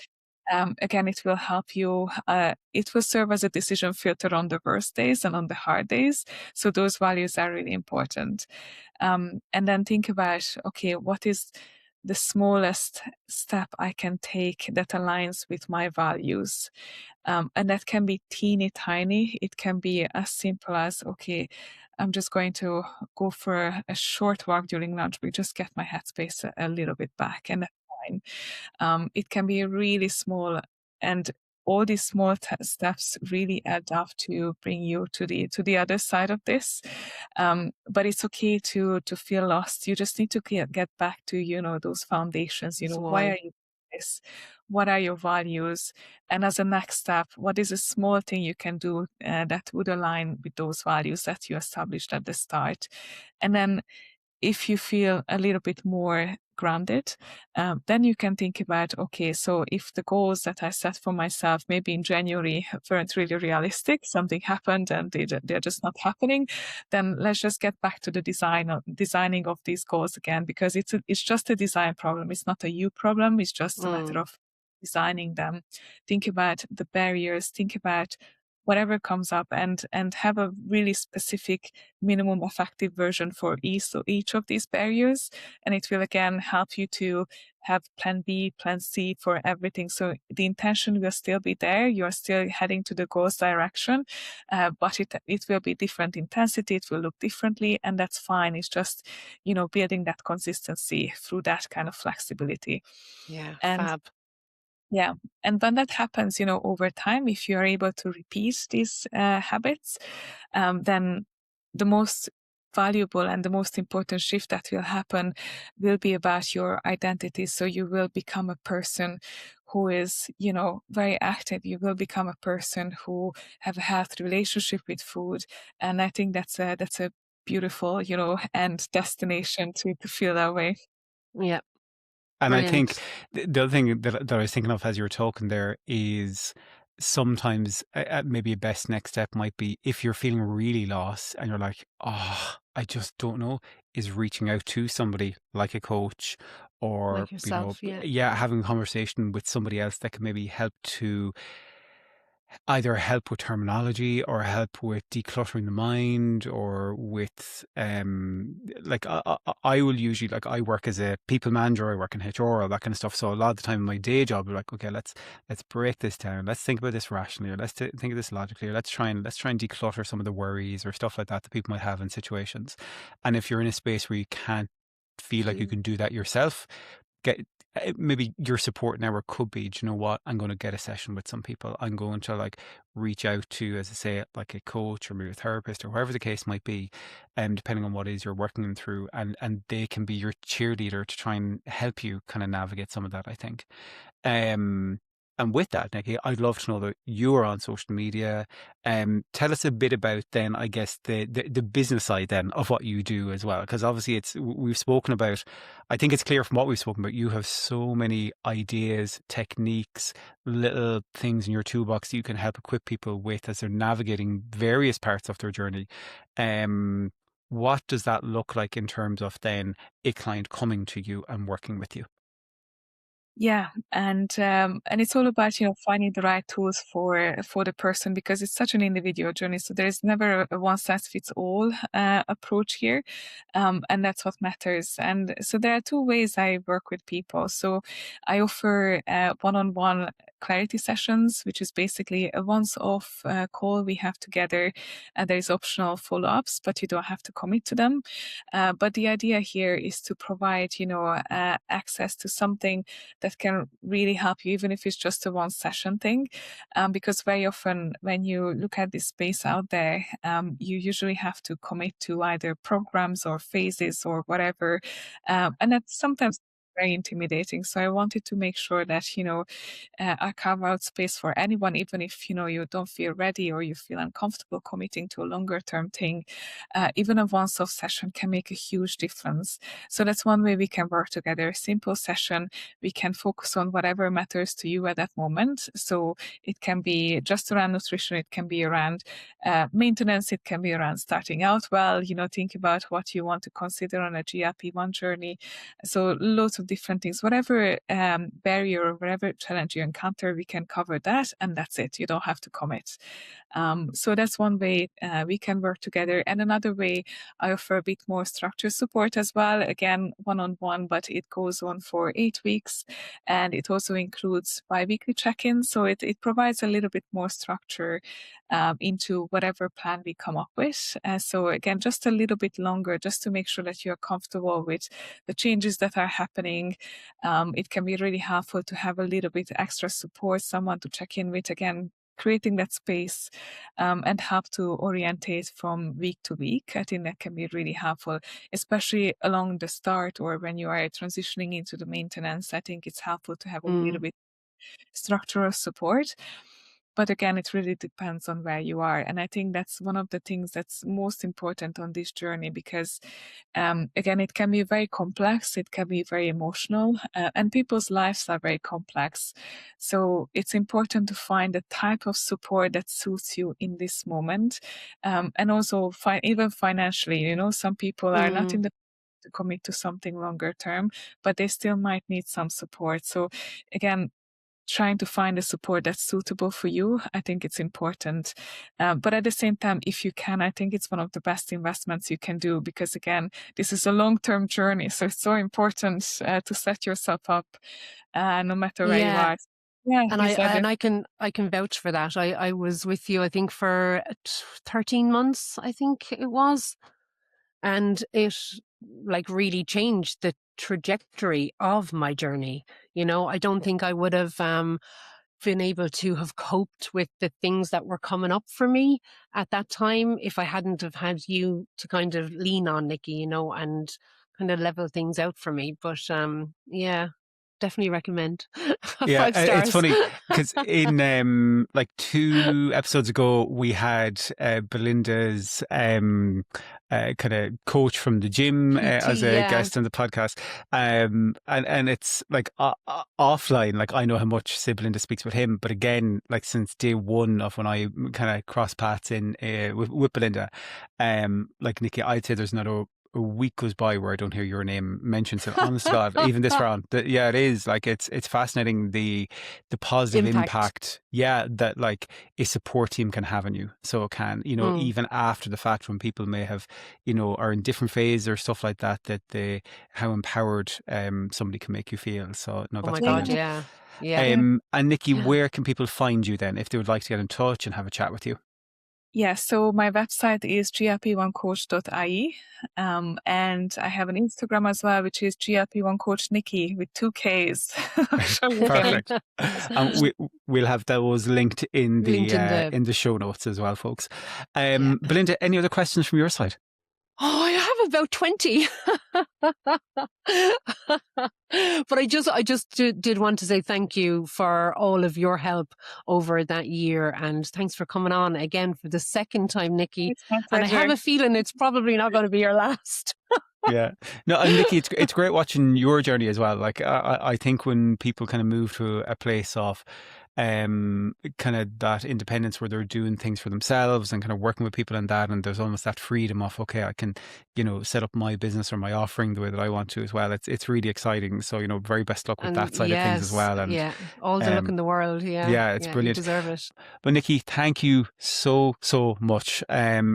Again, it will help you. It will serve as a decision filter on the worst days and on the hard days. So those values are really important. And then think about, okay, what is the smallest step I can take that aligns with my values? And that can be teeny tiny. It can be as simple as, okay, I'm just going to go for a short walk during lunch break, just get my headspace a little bit back, and that's fine. It can be really small, and all these small steps really add up to bring you to the other side of this. But it's okay to feel lost. You just need to get back to those foundations. Why are you doing this? What are your values? And as a next step, what is a small thing you can do that would align with those values that you established at the start? And then if you feel a little bit more grounded, then you can think about, okay, so if the goals that I set for myself maybe in January weren't really realistic, something happened and they're just not happening, then let's just get back to the designing of these goals again, because it's just a design problem. It's not a you problem. It's just a matter of designing them. Think about the barriers. Think about whatever comes up, and have a really specific minimum effective version for each of these barriers. And it will again help you to have plan B, plan C for everything. So the intention will still be there. You're still heading to the goals direction, but it will be different intensity. It will look differently, and that's fine. It's just, building that consistency through that kind of flexibility. Yeah, and fab. Yeah. And when that happens, over time, if you're able to repeat these habits, then the most valuable and the most important shift that will happen will be about your identity. So you will become a person who is, very active, you will become a person who have a healthy relationship with food. And I think that's a beautiful, end destination to feel that way. Yeah. And I think Brilliant. the other thing that I was thinking of as you were talking there is sometimes maybe a best next step might be if you're feeling really lost and you're like, oh, I just don't know, is reaching out to somebody like a coach or, Like yourself. Yeah. yeah, having a conversation with somebody else that can maybe help to either help with terminology or help with decluttering the mind or with like I will usually, like, I work as a people manager, I work in HR, all that kind of stuff, so a lot of the time in my day job we're like, okay, let's break this down, let's think about this rationally, or let's think of this logically, or let's try and declutter some of the worries or stuff like that that people might have in situations. And if you're in a space where you can't feel like you can do that yourself, get maybe your support network could be, do you know what, I'm going to get a session with some people, I'm going to like reach out to, as I say, like a coach or maybe a therapist or whatever the case might be, depending on what it is you're working through, and they can be your cheerleader to try and help you kind of navigate some of that, I think. um and with that, Nikki, I'd love to know that you are on social media. Tell us a bit about then, I guess, the business side then of what you do as well, because obviously we've spoken about. I think it's clear from what we've spoken about. You have so many ideas, techniques, little things in your toolbox that you can help equip people with as they're navigating various parts of their journey. Um, what does that look like in terms of then a client coming to you and working with you? Yeah, and it's all about, finding the right tools for the person, because it's such an individual journey. So there is never a one size fits all approach here, and that's what matters. And so there are two ways I work with people. So I offer one-on-one clarity sessions, which is basically a once-off call we have together. There is optional follow-ups, but you don't have to commit to them. But the idea here is to provide, access to something that can really help you, even if it's just a one session thing. Because very often when you look at this space out there, you usually have to commit to either programs or phases or whatever. And that's sometimes very intimidating. So I wanted to make sure that, I carve out space for anyone, even if, you don't feel ready or you feel uncomfortable committing to a longer term thing. Even a once off session can make a huge difference. So that's one way we can work together. Simple session, we can focus on whatever matters to you at that moment. So it can be just around nutrition, it can be around maintenance, it can be around starting out well, think about what you want to consider on a GLP-1 journey. So lots of different things, whatever barrier or whatever challenge you encounter, we can cover that, and that's it. You don't have to commit. So that's one way we can work together. And another way, I offer a bit more structured support as well. Again, one-on-one, but it goes on for 8 weeks. And it also includes bi-weekly check-ins. So it provides a little bit more structure into whatever plan we come up with. So again, just a little bit longer, just to make sure that you're comfortable with the changes that are happening. It can be really helpful to have a little bit extra support, someone to check in with. Again, creating that space and help to orientate from week to week. I think that can be really helpful, especially along the start or when you are transitioning into the maintenance. I think it's helpful to have a little Mm. bit structural support. But again, it really depends on where you are. And I think that's one of the things that's most important on this journey, because again, it can be very complex, it can be very emotional, and people's lives are very complex. So it's important to find the type of support that suits you in this moment. And also even financially, some people are not in Mm. the to commit to something longer term, but they still might need some support. So again, trying to find a support that's suitable for you, I think it's important. But at the same time, if you can, I think it's one of the best investments you can do, because again, this is a long-term journey. So it's so important to set yourself up no matter where you Yeah. are. Yeah, And these are the I can vouch for that. I was with you, I think, for 13 months, I think it was. And it like really changed the trajectory of my journey. I don't think I would have been able to have coped with the things that were coming up for me at that time if I hadn't have had you to kind of lean on, Nikki, and kind of level things out for me. But yeah. definitely recommend. Yeah, 5 stars. it's funny because in like 2 episodes ago we had Belinda's kind of coach from the gym as a guest on the podcast, and it's like offline. Like I know how much say Belinda speaks with him, but again, like since day one of when I kind of cross paths in with Belinda, like Nikki, I'd say there's not a week goes by where I don't hear your name mentioned. So honest to God, even this round, yeah, it is like it's fascinating the positive impact, that like a support team can have on you. So it can, even after the fact when people may have, are in different phases or stuff like that, that how empowered somebody can make you feel. So no, that's brilliant. Yeah. And Nikki, where can people find you then if they would like to get in touch and have a chat with you? Yeah, so my website is glp1coach.ie, and I have an Instagram as well, which is glp1 coach Nikki with 2 Ks. Perfect. And we'll have those linked in the show notes as well, folks. Belinda, any other questions from your side? Oh, I have about 20. But I just did want to say thank you for all of your help over that year, and thanks for coming on again for the second time, Nikki. And I have a feeling it's probably not going to be your last. Yeah. No, and Nikki, it's great watching your journey as well. Like I think when people kind of move to a place of kind of that independence where they're doing things for themselves and kind of working with people and that, and there's almost that freedom of, okay, I can, set up my business or my offering the way that I want to as well. It's really exciting. So, very best luck with that side of things as well. And all the luck in the world. Yeah, it's brilliant. You deserve it. But Nikki, thank you so much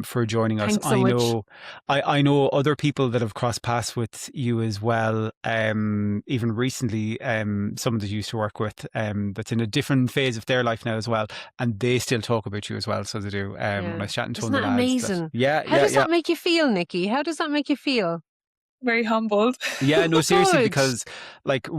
for joining us. Thanks so much. I know other people that have crossed paths with you as well. Even recently, someone that you used to work with that's in a different phase of their life now as well, and they still talk about you as well. So they do. When I was chatting to Isn't them, that amazing? How does that make you feel, Nikki? How does that make you feel? Very humbled. Yeah, no, seriously, because like,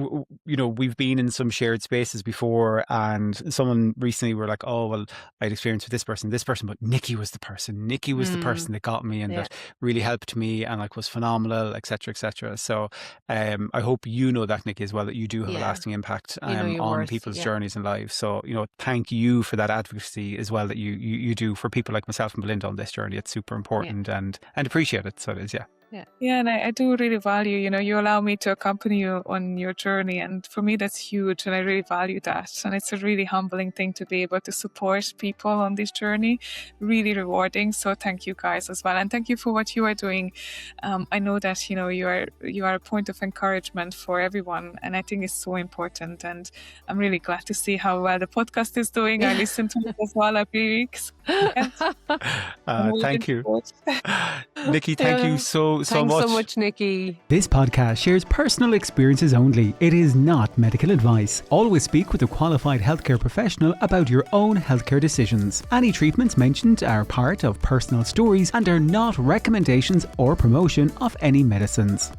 we've been in some shared spaces before, and someone recently were like, oh, well, I'd experienced with this person, but Nikki was the person that got me and that really helped me and like was phenomenal, etc., etc. So I hope you know that, Nikki, as well, that you do have a lasting impact on people's journeys and lives. So, thank you for that advocacy as well that you do for people like myself and Belinda on this journey. It's super important and appreciate it. So it is, Yeah, and I do really value, you allow me to accompany you on your journey. And for me, that's huge. And I really value that. And it's a really humbling thing to be able to support people on this journey. Really rewarding. So thank you guys as well. And thank you for what you are doing. I know that, you are a point of encouragement for everyone. And I think it's so important. And I'm really glad to see how well the podcast is doing. I listen to it as well every week. Thank you. Nikki, thank you so much. Thanks so much, Nikki. This podcast shares personal experiences only. It is not medical advice. Always speak with a qualified healthcare professional about your own healthcare decisions. Any treatments mentioned are part of personal stories and are not recommendations or promotion of any medicines.